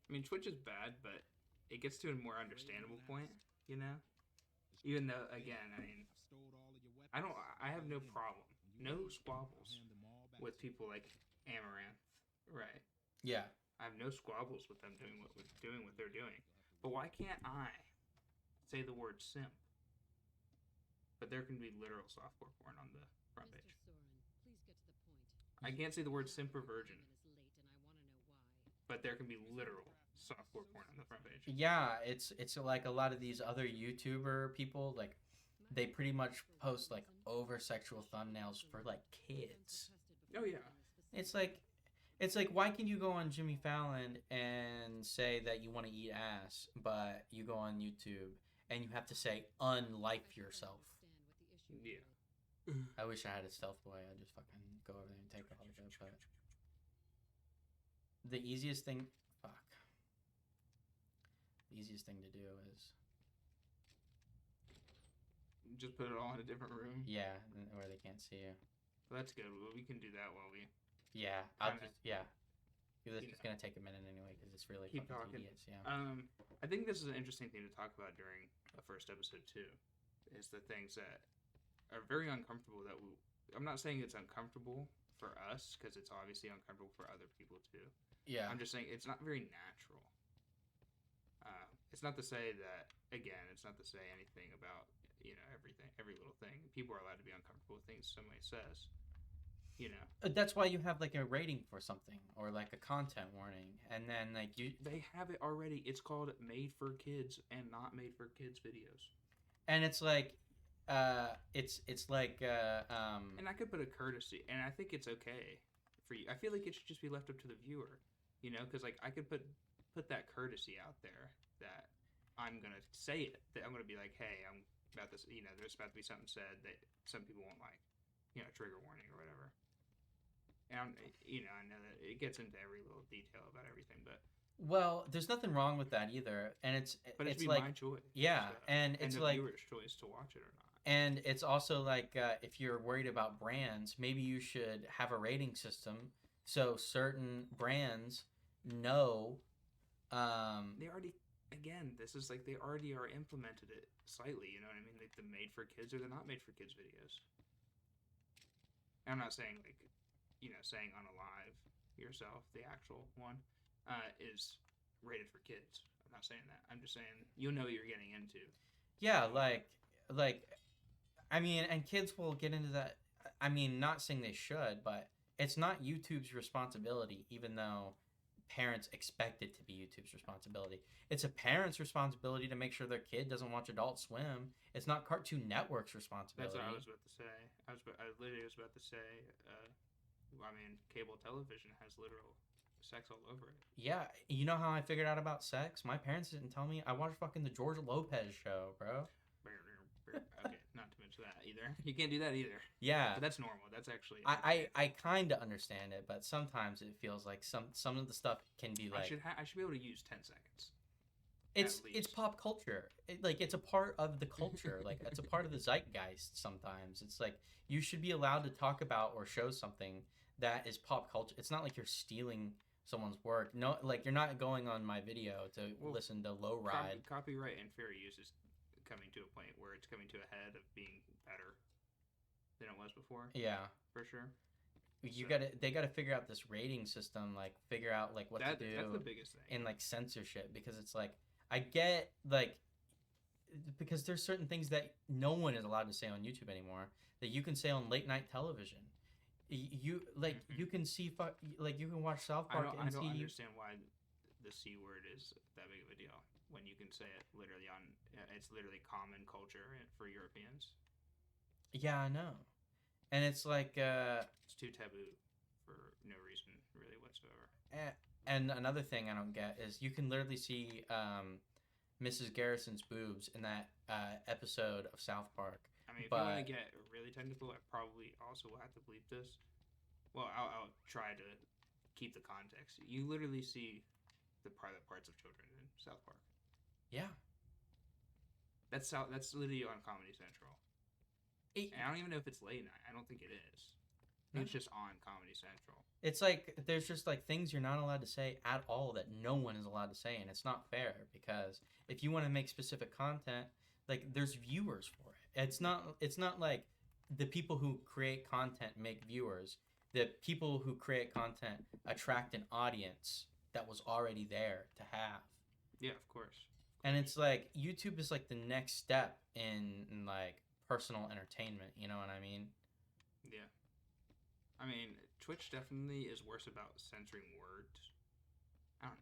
mean, Twitch is bad, but it gets to a more understandable point. Even though, again, I mean. I have no problem, no squabbles with people like Amaranth, right? Yeah. I have no squabbles with them doing what they're doing. But why can't I say the word simp? But there can be literal softcore porn on the front page. I can't say the word simp or virgin. But there can be literal softcore porn on the front page. Yeah, it's like a lot of these other YouTuber people, like they pretty much post like over sexual thumbnails for like kids. Oh yeah. It's like why can you go on Jimmy Fallon and say that you want to eat ass, but you go on YouTube and you have to say unlife yourself? Yeah. I wish I had a stealth boy. I'd just fucking go over there and take all of it. But the easiest thing to do is just put it all in a different room. Yeah, where they can't see you. Well, that's good. Well, we can do that while we. Yeah, This is gonna take a minute anyway because it's really keep fucking talking. tedious. Yeah. I think this is an interesting thing to talk about during the first episode too. Is the things that are very uncomfortable that I'm not saying it's uncomfortable for us because it's obviously uncomfortable for other people too. Yeah. I'm just saying it's not very natural. It's not to say that again. It's not to say anything about everything, every little thing. People are allowed to be uncomfortable with things somebody says. You know, That's why you have like a rating for something or like a content warning, and then like they have it already. It's called made for kids and not made for kids videos. And it's like, it's like, and I could put a courtesy, and I think it's okay for you. I feel like it should just be left up to the viewer, you know, because like I could put that courtesy out there that I'm gonna say it. That I'm gonna be like, hey, I'm about this. You know, there's about to be something said that some people won't like. You know, trigger warning or whatever. And you know, I know that it gets into every little detail about everything, but well, there's nothing wrong with that either, and it's like my choice. Yeah, and it's the like viewer's choice to watch it or not. And it's also like if you're worried about brands, maybe you should have a rating system so certain brands know. They already, again, this is like they already are implemented it slightly. You know what I mean? Like the made for kids or the not made for kids videos. I'm not saying like, you know, saying unalive yourself, the actual one, is rated for kids. I'm not saying that. I'm just saying you'll know what you're getting into. Yeah, like, I mean, and kids will get into that. I mean, not saying they should, but it's not YouTube's responsibility, even though parents expect it to be YouTube's responsibility. It's a parent's responsibility to make sure their kid doesn't watch Adult Swim. It's not Cartoon Network's responsibility. That's what I was about to say. I literally was about to say, I mean, cable television has literal sex all over it. Yeah, you know how I figured out about sex? My parents didn't tell me. I watched fucking the George Lopez show, bro. Okay, not to mention that either. You can't do that either. Yeah, but that's normal. That's actually. I kind of understand it, but sometimes it feels like some of the stuff can be like. I should be able to use 10 seconds. It's pop culture. It's a part of the culture. Like it's a part of the zeitgeist. Sometimes it's like you should be allowed to talk about or show something that is pop culture. It's not like you're stealing someone's work. No, like you're not going on my video to listen to Low Ride. Copyright and fair use is coming to a point where it's coming to a head of being better than it was before. Yeah, for sure. They gotta figure out this rating system, like figure out like what to do. That's the biggest thing. And like censorship, because it's like I get like because there's certain things that no one is allowed to say on YouTube anymore that you can say on late night television. You like you can see like you can watch South Park I don't understand why the C word is that big of a deal when you can say it literally on it's literally common culture for Europeans. Yeah, I know. And it's like it's too taboo for no reason really whatsoever. And another thing I don't get is you can literally see Mrs. Garrison's boobs in that episode of South Park. I mean, if you want to get really technical, I probably also will have to bleep this. Well, I'll try to keep the context. You literally see the private parts of children in South Park. Yeah. That's literally on Comedy Central. And I don't even know if it's late night. I don't think it is. It's just on Comedy Central. It's like there's just like things you're not allowed to say at all that no one is allowed to say, and it's not fair because if you want to make specific content, like there's viewers for it. It's not like the people who create content make viewers. The people who create content attract an audience that was already there to have. Yeah, of course. And it's like YouTube is like the next step in like personal entertainment. You know what I mean? Yeah. I mean, Twitch definitely is worse about censoring words. I don't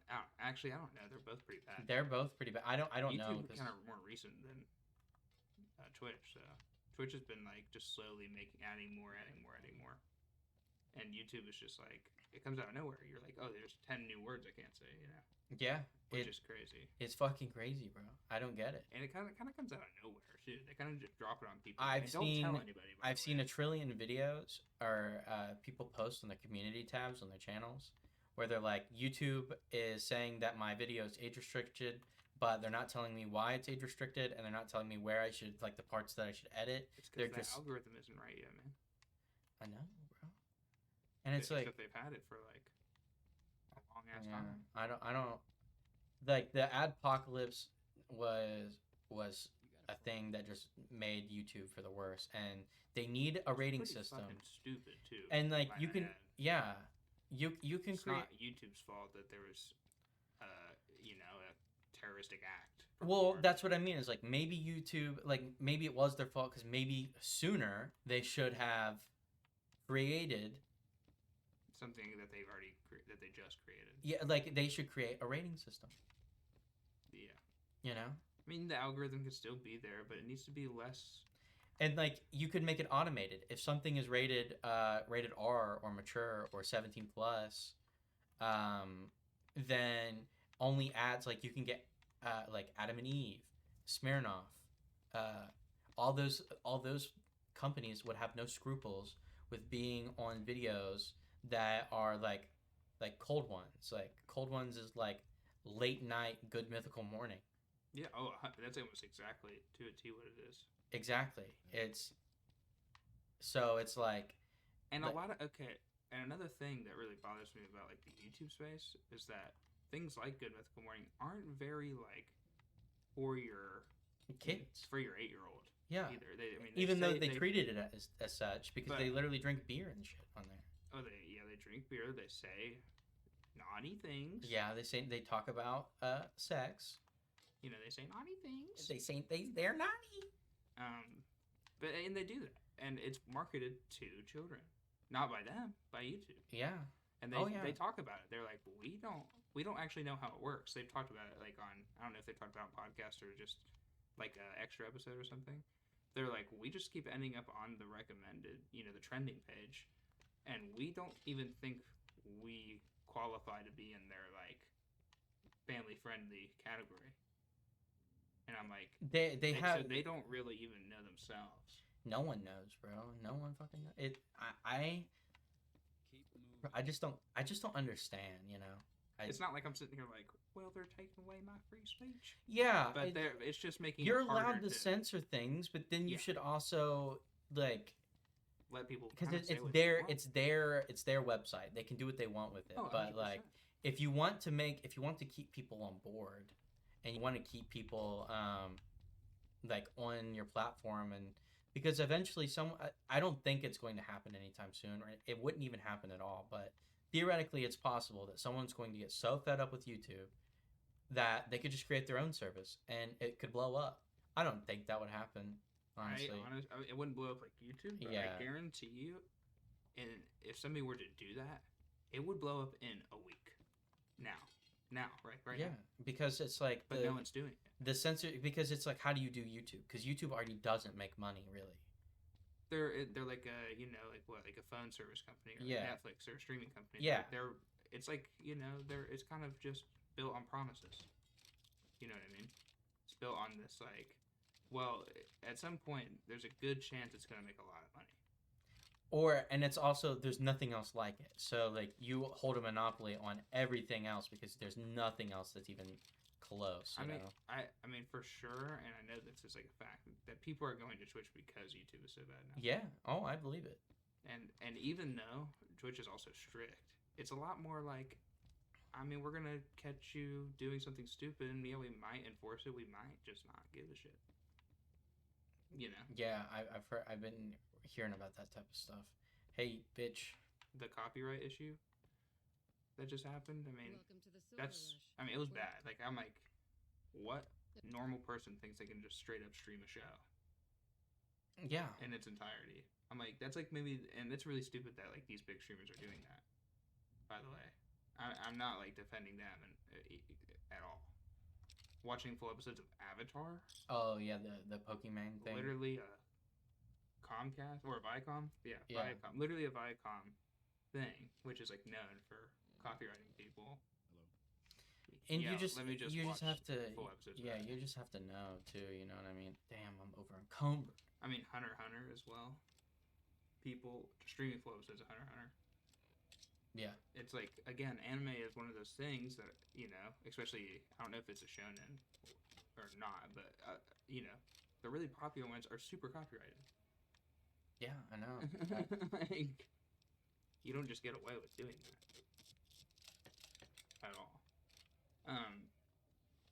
know. They're both pretty bad. They're both pretty bad. I don't know. YouTube is kind of more recent than Twitch. So Twitch has been like just slowly adding more. And YouTube is just like it comes out of nowhere. You're like, oh, there's 10 new words I can't say. You know? Yeah. Which is crazy. It's fucking crazy, bro. I don't get it. And it kind of comes out of nowhere too. They kind of just drop it on people. Don't tell anybody. I've seen a trillion videos or people post on their community tabs on their channels where they're like, YouTube is saying that my video is age restricted, but they're not telling me why it's age restricted, and they're not telling me where I should like the parts that I should edit. It's because the algorithm isn't right yet, man. I know, bro. And it's like they've had it for like a long ass time. I don't like the adpocalypse was a thing that just made YouTube for the worse, and they need a rating system. Fucking stupid too. And like you can, you can it's create. Not YouTube's fault that there was, a terroristic act. Well, that's what I mean. Is like maybe YouTube, like maybe it was their fault because maybe sooner they should have created something that they've already that they just created. Yeah, like they should create a rating system. Yeah. You know? I mean, the algorithm could still be there, but it needs to be less. And like you could make it automated. If something is rated rated R or mature or 17 plus, then only ads like you can get like Adam and Eve, Smirnoff, all those companies would have no scruples with being on videos that are like Cold Ones. Like Cold Ones is like late night Good Mythical Morning. Yeah. Oh, that's almost exactly to a T what it is. Exactly. It's like, and a lot of and another thing that really bothers me about like the YouTube space is that things like Good Mythical Morning aren't very like for your kids, for your 8-year-old. Yeah. Either they even though they treated it as such because they literally drink beer and shit on there. Oh, they drink beer. They say naughty things. Yeah, they talk about sex. You know, they say naughty things. They say they're naughty. But they do that, and it's marketed to children, not by them, by YouTube. Yeah. And they talk about it. They're like, we don't actually know how it works. They've talked about it like on, I don't know if they've talked about podcasts or just like an extra episode or something. They're like, we just keep ending up on the recommended, the trending page, and we don't even think we qualify to be in their like family friendly category. And I'm like, they don't really even know themselves. No one knows, bro. No one fucking knows. I just don't understand, It's not like I'm sitting here like, well, they're taking away my free speech. Yeah, but it's just making you're it harder allowed to censor things, but then you should also like let people because it's their website. They can do what they want with it. Oh, but like, if you want to keep people on board, and you want to keep people like on your platform, and because eventually I don't think it's going to happen anytime soon, or it wouldn't even happen at all, but theoretically it's possible that someone's going to get so fed up with YouTube that they could just create their own service and it could blow up. I don't think that would happen, honestly. It wouldn't blow up like YouTube, but I guarantee you, and if somebody were to do that, it would blow up in a week. Now, right? Yeah, because it's like, but no one's doing it. The censor, because it's like, how do you do YouTube? Because YouTube already doesn't make money, really. They're like a like a phone service company or Netflix or a streaming company. Yeah, it's like it's kind of just built on promises. You know what I mean? It's built on this like, well, at some point there's a good chance it's gonna make a lot of money. And it's also, there's nothing else like it. So like you hold a monopoly on everything else because there's nothing else that's even close. I mean for sure, and I know this is like a fact that people are going to Twitch because YouTube is so bad now. Yeah. Oh, I believe it. And even though Twitch is also strict, it's a lot more like, I mean, we're gonna catch you doing something stupid, and we might enforce it. We might just not give a shit. Yeah, I've been hearing about that type of stuff. Hey, bitch. The copyright issue that just happened. I mean, it was bad. Like, I'm like, what normal person thinks they can just straight up stream a show? Yeah. In its entirety. I'm like, that's like maybe, and it's really stupid that like these big streamers are doing that. By the way, I'm not like defending them at all. Watching full episodes of Avatar. Oh yeah, the Pokemon thing. Literally Comcast or Viacom. Yeah, Viacom. Literally a Viacom thing, which is like known for copywriting people. And you just have to you just have to know too, you know what I mean? Damn, I'm over encumbered. I mean Hunter x Hunter as well. People streaming full episodes of Hunter x Hunter. Yeah. It's like, again, anime is one of those things that, especially, I don't know if it's a shonen or not, but, the really popular ones are super copyrighted. Yeah, I know. Like, you don't just get away with doing that. At all.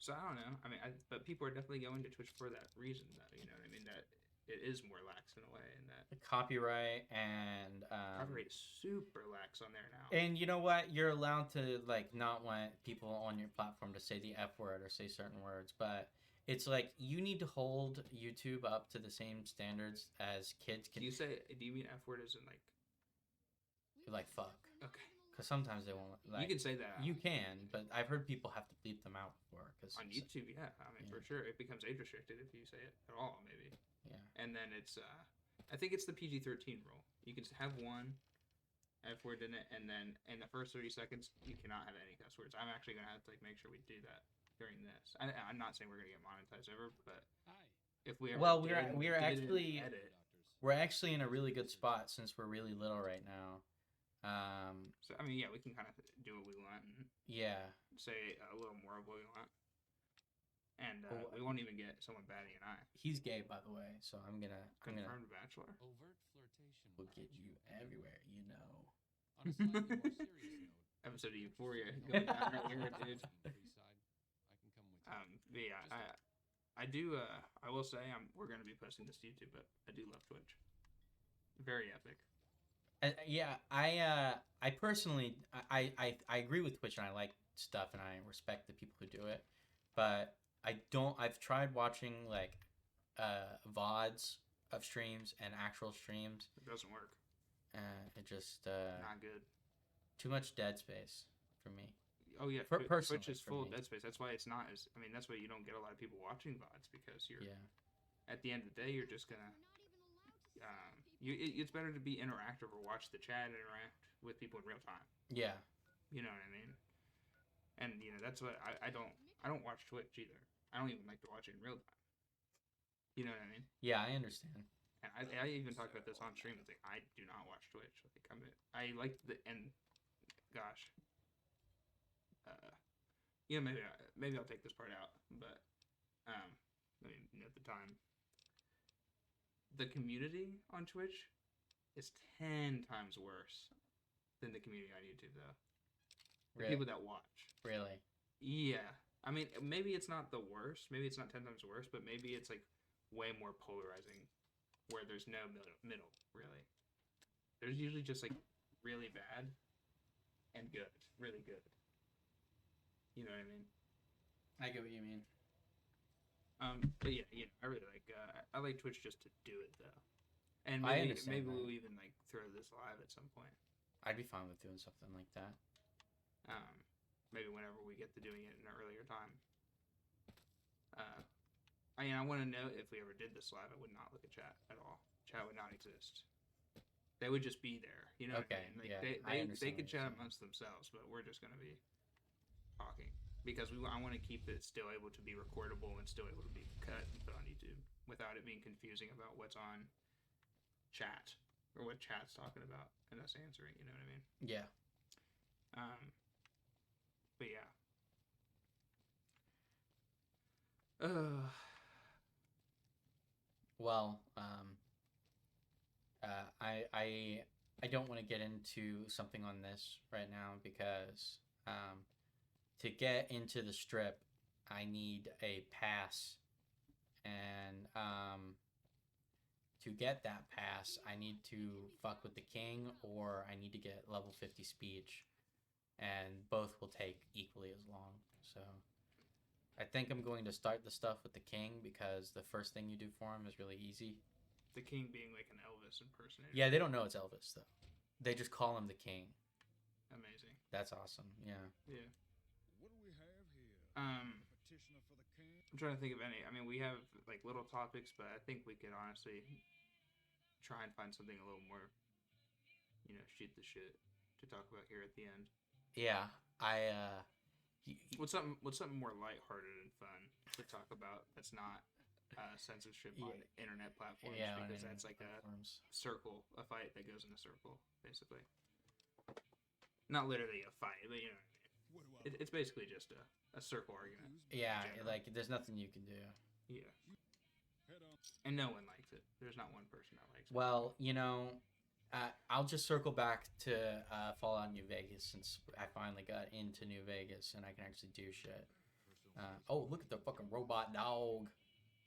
So I don't know. I mean, but people are definitely going to Twitch for that reason, though, you know what I mean? That it is more lax in a way, and that the copyright and copyright is super lax on there now. And you know what? You're allowed to like not want people on your platform to say the F word or say certain words, but it's like you need to hold YouTube up to the same standards as kids can. Do you mean F word as in like fuck? Okay. Because sometimes they won't. Like, you can say that. You can, but I've heard people have to bleep them out before. Cause on YouTube, yeah. I mean, for sure, it becomes age restricted if you say it at all, maybe. Yeah. And then it's, I think it's the PG-13 rule. You can have one F word in it, and then in the first 30 seconds, you cannot have any cuss words. I'm actually gonna have to like make sure we do that during this. I'm not saying we're gonna get monetized ever, but if we ever we're actually we're actually in a really good spot since we're really little right now. So I mean, yeah, we can kind of do what we want and say a little more of what we want, and we won't even get someone batting an eye. He's gay, by the way, so I'm gonna confirmed bachelor. Overt flirtation will get you everywhere, you know. On a slightly more serious note, episode of Euphoria going down right here, dude. I can come with you. But yeah, I do. I will say we're gonna be posting this to YouTube, but I do love Twitch. Very epic. I personally I agree with Twitch, and I like stuff, and I respect the people who do it, but I've tried watching like VODs of streams and actual streams. It doesn't work. It just not good. Too much dead space for me. Oh yeah, Twitch is full of dead space. That's why it's not as. I mean, that's why you don't get a lot of people watching VODs, because you're. Yeah. At the end of the day, you're just gonna. It's better to be interactive or watch the chat interact with people in real time. Yeah. You know what I mean? And that's what I don't watch Twitch either. I don't even like to watch it in real time. You know what I mean? Yeah, I understand. And I even talked about this on stream. It's like I do not watch Twitch. Like I like gosh. Maybe I'll take this part out, but I mean at the time. The community on Twitch is 10 times worse than the community on YouTube, though. The people that watch. Really? Yeah. I mean, maybe it's not the worst. Maybe it's not 10 times worse, but maybe it's like way more polarizing, where there's no middle, really. There's usually just like really bad and good. Really good. You know what I mean? I get what you mean. But yeah, I really like I like Twitch just to do it though, and maybe we'll even like throw this live at some point. I'd be fine with doing something like that. Maybe whenever we get to doing it in an earlier time. I want to know if we ever did this live, I would not look at chat at all. Chat would not exist. They would just be there. You know okay, what I mean? Like they could chat amongst themselves, but we're just gonna be talking. Because I want to keep it still able to be recordable and still able to be cut and put on YouTube without it being confusing about what's on chat or what chat's talking about and us answering. You know what I mean? Yeah. But yeah. Well, I don't want to get into something on this right now because to get into the strip, I need a pass, and to get that pass, I need to fuck with the king, or I need to get level 50 speech, and both will take equally as long. So I think I'm going to start the stuff with the king because the first thing you do for him is really easy. The king being like an Elvis impersonator. Yeah, they don't know it's Elvis though. They just call him the king. Amazing. That's awesome. Yeah. Yeah. What do we have here? Petitioner for the king. I'm trying to think of any. I mean, we have like little topics, but I think we could honestly try and find something a little more, shoot the shit to talk about here at the end. Yeah, What's something more lighthearted and fun to talk about that's not censorship on internet platforms, because that's like a fight that goes in a circle, basically. Not literally a fight, but you know what I mean. It's basically just a circle argument. Yeah, like there's nothing you can do. Yeah. And no one likes it. There's not one person that likes it. Well, I'll just circle back to Fallout New Vegas since I finally got into New Vegas and I can actually do shit. Oh, look at the fucking robot dog.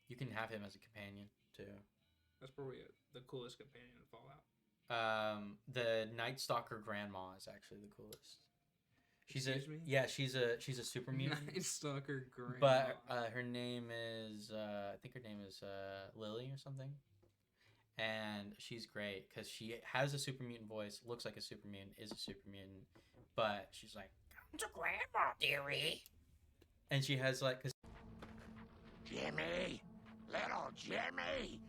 You can have him as a companion too. That's probably the coolest companion in Fallout. The Night Stalker grandma is actually the coolest. She's a super mutant. Night Stalker grandma. But her name is I think her name is Lily or something. And she's great because she has a super mutant voice, looks like a super mutant, is a super mutant, but she's like, "Come to Grandma, dearie," and she has like, cause Jimmy, little Jimmy,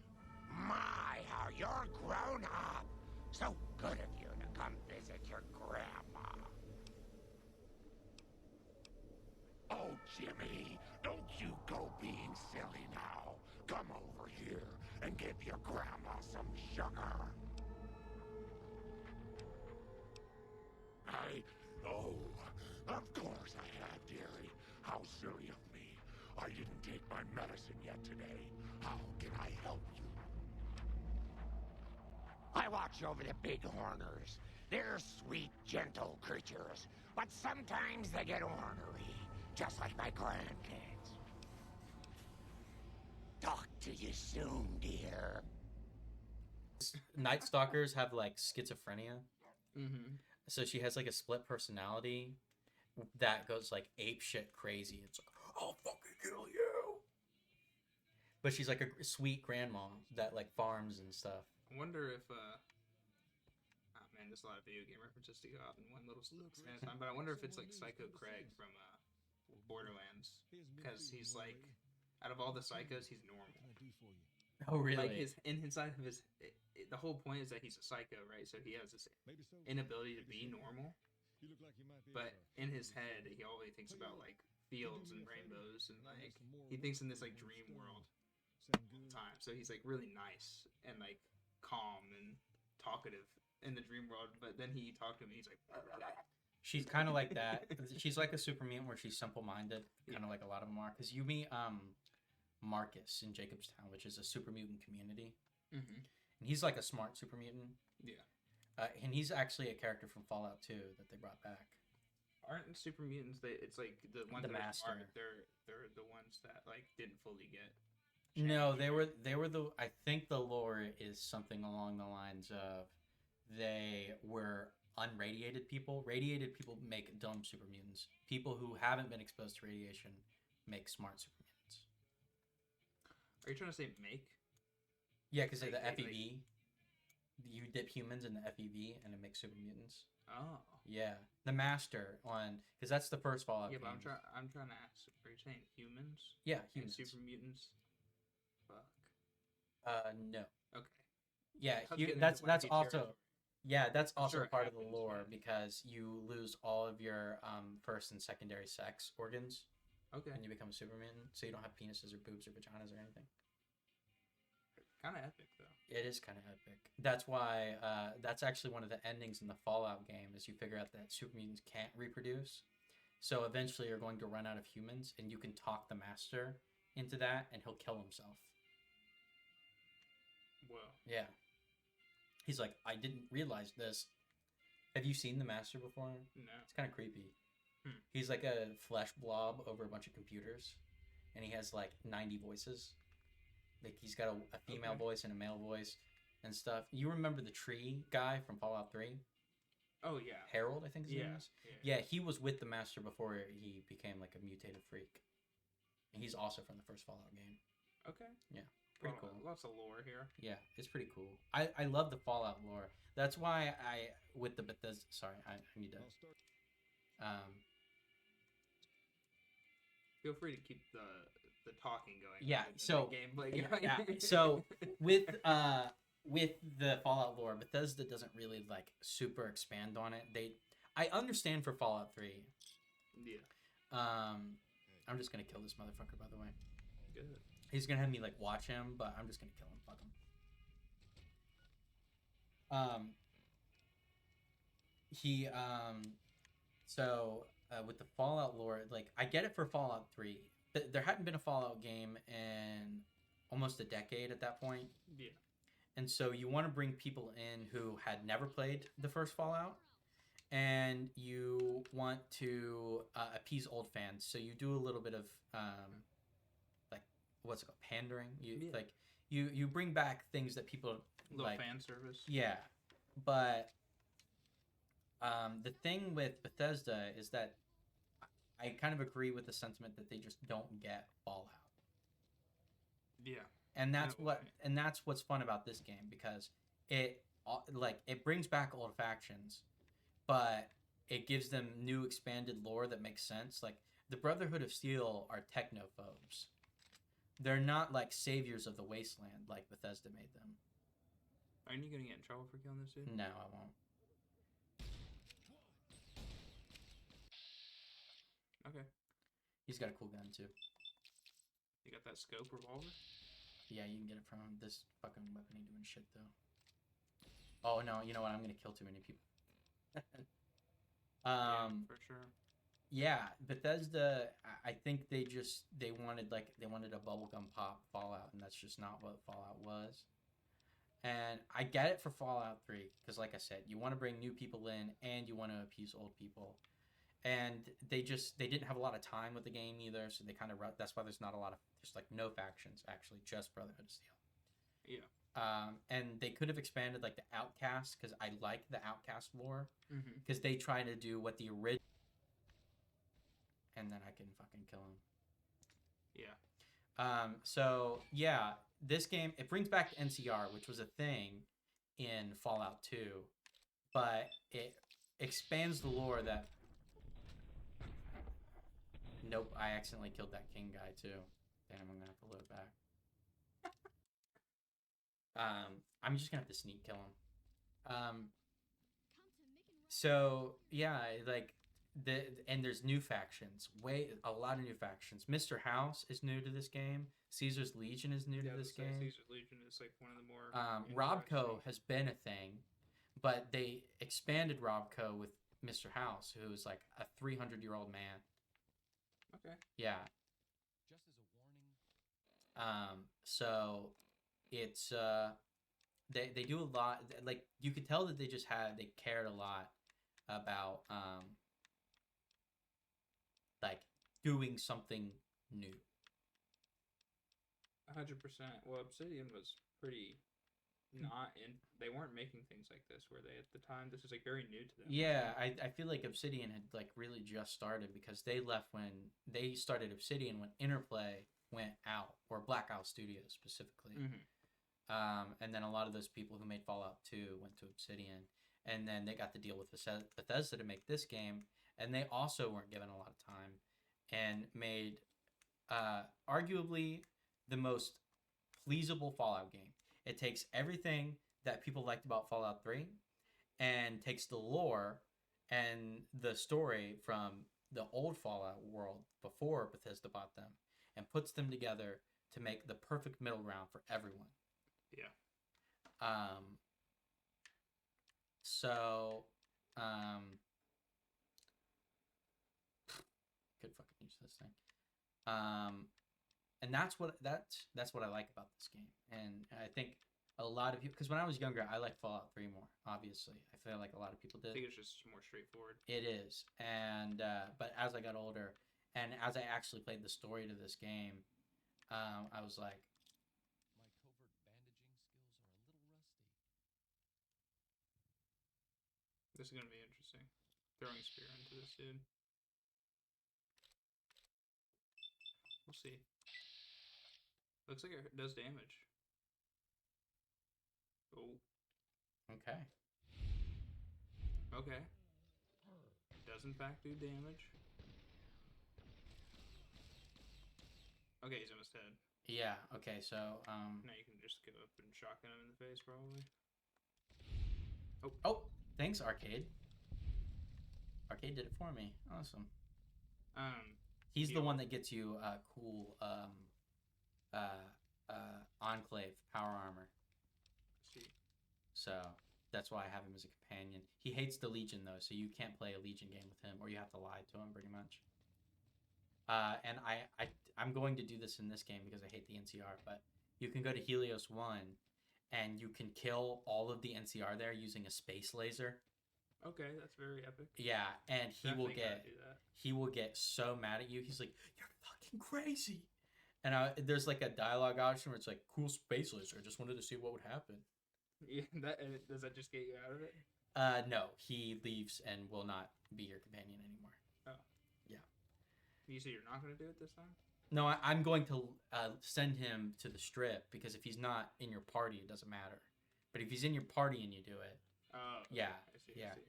my, how you're grown up. So good of you to come visit your grandma. Oh, Jimmy, don't you go being silly now. Come over here and give your grandma some sugar. Oh, of course I have, dearie. How silly of me. I didn't take my medicine yet today. How can I help you? I watch over the bighorners. They're sweet, gentle creatures, but sometimes they get ornery, just like my grandkids. Talk to you soon, dear. Night Stalkers have like schizophrenia. Mm-hmm. So she has like a split personality that goes like ape shit crazy. It's like, I'll fucking kill you. But she's like a sweet grandma that like farms and stuff. I wonder if oh man, there's a lot of video game references to go out in one little span of time. But I wonder if it's like Psycho Craig from Borderlands, because he's like, out of all the psychos, he's normal. Oh really? Like inside of his, the whole point is that he's a psycho, right? So he has this inability to be normal. But in his head, he always thinks about like fields and rainbows, and like he thinks in this like dream world all the time. So he's like really nice and like calm and talkative in the dream world. But then he talked to me, he's like, blah, blah, blah. She's kind of like that. She's like a super mutant where she's simple-minded, kind of like a lot of them are. Because you meet Marcus in Jacobstown, which is a super mutant community. Mm-hmm. And he's like a smart super mutant. Yeah. And he's actually a character from Fallout 2 that they brought back. Aren't super mutants? It's like the ones The that Master. are smart. They're the ones that like didn't fully get. No, they were the. I think the lore is something along the lines of they were unradiated people. Radiated people make dumb super mutants. People who haven't been exposed to radiation make smart super mutants. Are you trying to say make? Yeah, because the FEV. You dip humans in the FEV and it makes super mutants. Oh. Yeah, the Master on, because that's the first Fallout. Yeah, game. but I'm trying to ask. Are you saying humans? Yeah, and humans. super mutants. Fuck. No. Okay. Yeah, I was getting that's into wacky also. territory. Yeah, that's I'm also sure it part of the happens, lore but- because you lose all of your first and secondary sex organs. Okay. When you become a super mutant, so you don't have penises or boobs or vaginas or anything. Kind of epic though. It is kind of epic. That's why that's actually one of the endings in the Fallout game is you figure out that super mutants can't reproduce. So eventually you're going to run out of humans and you can talk the Master into that and he'll kill himself. Whoa. Yeah. He's like, I didn't realize this. Have you seen the Master before? No. It's kind of creepy. Hmm. He's like a flesh blob over a bunch of computers and he has like 90 voices. Like he's got a female voice and a male voice and stuff. You remember the tree guy from Fallout 3? Oh yeah. Harold, I think his name is. Yeah. Yeah, he was with the Master before he became like a mutated freak. And he's also from the first Fallout game. Okay. Yeah, pretty cool. Lots of lore here. Yeah, it's pretty cool. I love the Fallout lore. That's why with the Bethesda. Sorry, I need to. Feel free to keep the talking going. Yeah. So gameplay yeah, going. yeah. So with the Fallout lore, Bethesda doesn't really like super expand on it. I understand for Fallout 3. Yeah. I'm just gonna kill this motherfucker, by the way. Good. He's gonna have me like watch him, but I'm just gonna kill him. Fuck him. With the Fallout lore, like I get it for Fallout 3. There hadn't been a Fallout game in almost a decade at that point. Yeah. And so you want to bring people in who had never played the first Fallout, and you want to appease old fans. So you do a little bit of like what's it called, pandering. You bring back things that people Little like. fan service. Yeah, but the thing with Bethesda is that I kind of agree with the sentiment that they just don't get Fallout. Yeah. And that's what's fun about this game because it brings back old factions, but it gives them new expanded lore that makes sense. Like the Brotherhood of Steel are technophobes. They're not like saviors of the wasteland like Bethesda made them. Aren't you gonna get in trouble for killing this dude? No, I won't. Okay. He's got a cool gun too. You got that scope revolver? Yeah, you can get it from this fucking weapon ain't doing shit though. Oh no, you know what? I'm gonna kill too many people. Yeah, for sure. Yeah, Bethesda. I think they wanted a bubblegum pop Fallout, and that's just not what Fallout was. And I get it for Fallout 3 because, like I said, you want to bring new people in and you want to appease old people. And they didn't have a lot of time with the game either, so they kind of that's why there's like no factions actually, just Brotherhood of Steel. Yeah. And they could have expanded like the Outcast because I like the Outcast lore because they try to do what the original. And then I can fucking kill him. Yeah. So yeah, this game it brings back NCR, which was a thing in Fallout 2, but it expands the lore that. Nope, I accidentally killed that king guy too. Damn, I'm gonna have to load back. I'm just gonna have to sneak kill him. So yeah, like and there's new factions. A lot of new factions. Mr. House is new to this game. Caesar's Legion is new to this game. Caesar's Legion is like one of the more. Robco has been a thing, but they expanded Robco with Mr. House, who is like a 300-year-old man. Okay. Yeah. Just as a warning. So it's they do a lot. Like you could tell that they cared a lot about like doing something new. 100%. Well, Obsidian was pretty not in. They weren't making things like this, were they? At the time, this is like very new to them. Yeah, I feel like Obsidian had like really just started because they left when they started Obsidian when Interplay went out, or Blackout Studios specifically. And then a lot of those people who made Fallout 2 went to Obsidian, and then they got the deal with Bethesda to make this game, and they also weren't given a lot of time, and made arguably the most pleasable Fallout game. It takes everything that people liked about Fallout 3 and takes the lore and the story from the old Fallout world before Bethesda bought them and puts them together to make the perfect middle ground for everyone. Yeah. Could fucking use this thing. And that's what I like about this game. And I think a lot of people, because when I was younger, I liked Fallout 3 more, obviously. I feel like a lot of people did. I think it's just more straightforward. It is. And but as I got older and as I actually played the story to this game, I was like, this is gonna be interesting. Throwing spear into this dude. We'll see. Looks like it does damage. Oh. Okay. Okay. It does in fact do damage. Okay, he's almost dead. Yeah, okay, so now you can just go up and shotgun him in the face probably. Oh, thanks, Arcade. Arcade did it for me. Awesome. He's the one that gets you cool Enclave power armor. See. So that's why I have him as a companion. He hates the Legion though, so you can't play a Legion game with him, or you have to lie to him pretty much. And I'm going to do this in this game because I hate the NCR, but you can go to Helios 1 and you can kill all of the NCR there using a space laser. Okay, that's very epic. Yeah, and he will get so mad at you. He's like, "You're fucking crazy." And there's like a dialogue option where it's like, "Cool space laser. I just wanted to see what would happen." Yeah, does that just get you out of it? No, he leaves and will not be your companion anymore. Oh. Yeah. You say you're not going to do it this time? No, I'm going to send him to the strip because if he's not in your party, it doesn't matter. But if he's in your party and you do it, oh, yeah, I see, yeah. I see.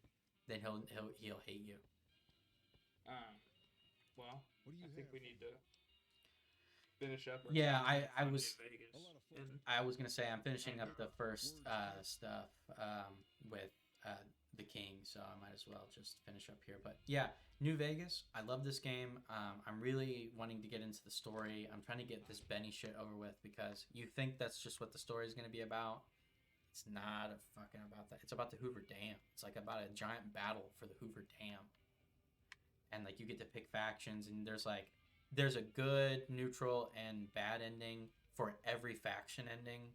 then he'll hate you. Well, I think we need to finish up. Yeah, I New was Vegas. I was gonna say I'm finishing up the first stuff with the King, so I might as well just finish up here. But yeah, New Vegas, I love this game. I'm really wanting to get into the story. I'm trying to get this Benny shit over with because you think that's just what the story is gonna be about. It's not fucking about that. It's about the Hoover Dam. It's like about a giant battle for the Hoover Dam. And like you get to pick factions, and there's a good, neutral, and bad ending for every faction ending.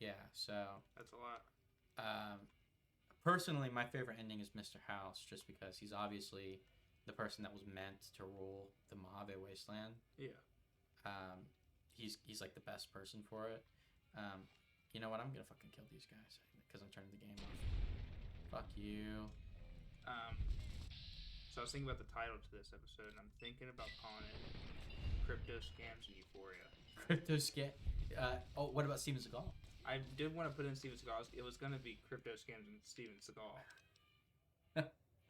Yeah, so that's a lot. Personally, my favorite ending is Mr. House, just because he's obviously the person that was meant to rule the Mojave Wasteland. Yeah. He's like the best person for it. You know what? I'm gonna fucking kill these guys because I'm turning the game off. Fuck you. So I was thinking about the title to this episode, and I'm thinking about calling it Crypto Scams and Euphoria. Crypto Scam. What about Steven Seagal? I did want to put in Steven Seagal. It was going to be Crypto Scams and Steven Seagal.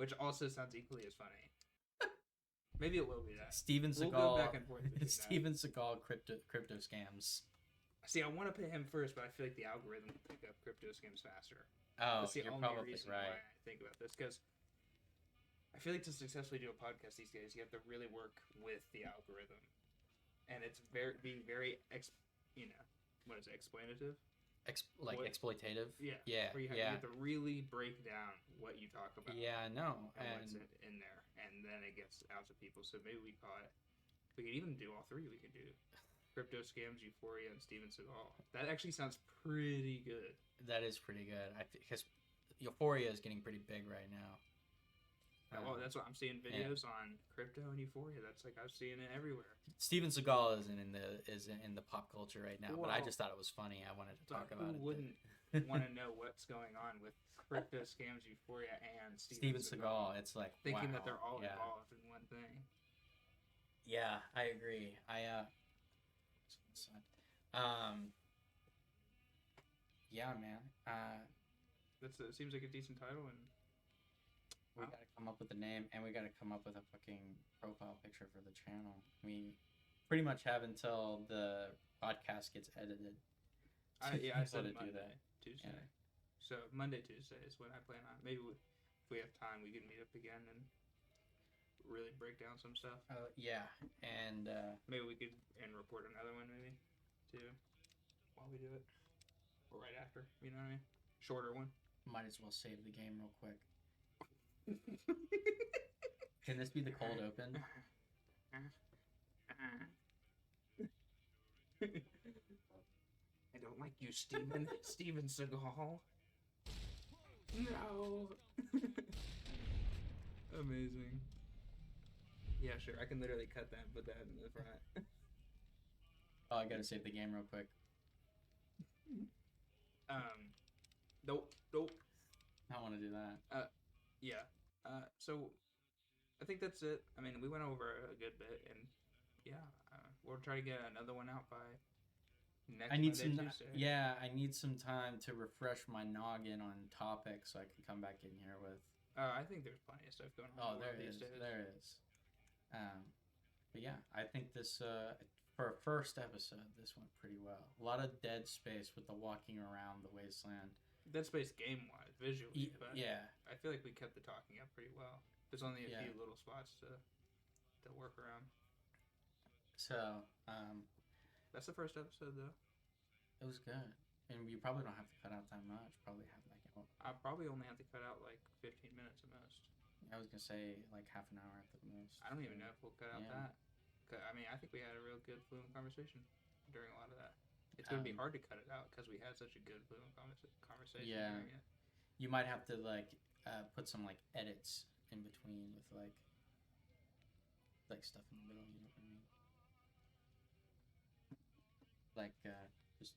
Which also sounds equally as funny. Maybe it will be that. Steven Seagal. We'll go back and forth. Steven Seagal crypto scams. See, I want to put him first, but I feel like the algorithm will pick up Crypto Scams faster. Oh, that's the you're only probably reason right. why I think about this, because I feel like to successfully do a podcast these days, you have to really work with the algorithm, and it's being very what is it, exploitative? Exploitative. Yeah. Yeah. Where you have to really break down what you talk about. Yeah, I know. And what's in there, and then it gets out to people. So maybe we call it. We could even do all three. We could do Crypto Scams, Euphoria, and Steven Seagal. That actually sounds pretty good. That is pretty good. Because Euphoria is getting pretty big right now. Well, that's what I'm seeing videos on crypto and Euphoria. That's like I'm seeing it everywhere. Steven Seagal isn't in the pop culture right now, but I just thought it was funny. I wanted to talk about it. Who wouldn't want to know what's going on with Crypto Scams, Euphoria, and Steven Seagal? It's like thinking that they're all involved in one thing. Yeah, I agree. Yeah, man. It seems like a decent title, and we gotta come up with a name, and we gotta come up with a fucking profile picture for the channel. We pretty much have until the podcast gets edited. I said Monday, Tuesday. Yeah. So Monday, Tuesday is when I plan on. Maybe if we have time, we can meet up again and really break down some stuff. Yeah, and maybe we could record another one maybe too while we do it, or right after. You know what I mean? Shorter one. Might as well save the game real quick. Can this be the cold open? I don't like you, Steven Seagal. No. Amazing. Yeah, sure. I can literally cut that and put that in the front. Oh, I gotta save the game real quick. Nope. I want to do that. Yeah. So, I think that's it. I mean, we went over a good bit, and yeah, we'll try to get another one out by next Monday, Tuesday. Yeah, I need some time to refresh my noggin on topics so I can come back in here with. I think there's plenty of stuff going on. Oh, there is. There is. But yeah, I think this for a first episode, this went pretty well. A lot of dead space with the walking around the wasteland. Dead space game-wise, visually, but yeah, I feel like we kept the talking up pretty well. There's only a few little spots to work around. So, that's the first episode, though. It was good, and you probably don't have to cut out that much. Probably have like. I probably only have to cut out like 15 minutes at most. I was gonna say like half an hour at the most. I don't even know if we'll cut out that. I mean, I think we had a real good fluent conversation during a lot of that. It's going to be hard to cut it out because we had such a good fluent conversation during it. You might have to like put some like edits in between with like stuff in the middle. You know what I mean? Like just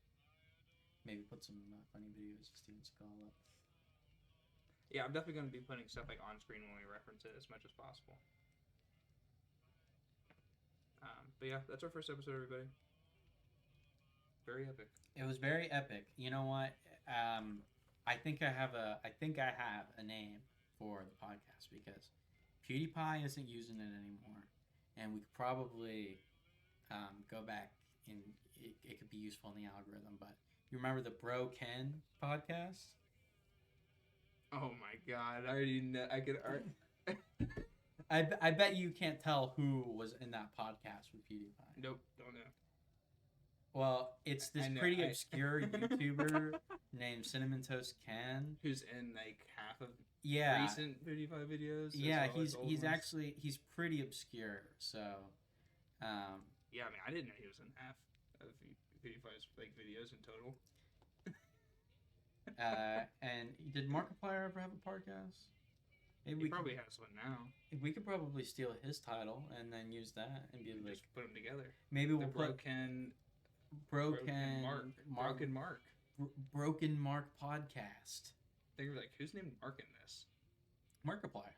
maybe put some funny videos of Steven Seagal up. Yeah, I'm definitely going to be putting stuff like on screen when we reference it as much as possible. But yeah, that's our first episode, everybody. Very epic. It was very epic. You know what? I think I have a name for the podcast because PewDiePie isn't using it anymore, and we could probably go back and it could be useful in the algorithm. But you remember the Bro Ken podcast? Oh my god! I already know. I could. I bet you can't tell who was in that podcast with PewDiePie. Nope, don't know. Well, it's this pretty obscure YouTuber named Cinnamon Toast Ken, who's in like half of recent PewDiePie videos. Yeah, he's pretty obscure. So, yeah, I mean, I didn't know he was in half of PewDiePie's like videos in total. And did Markiplier ever have a podcast? Maybe he probably has one now. We could probably steal his title and then use that and be like, just put them together. Maybe we'll put Broken Mark podcast. They were like, who's named Mark in this? Markiplier.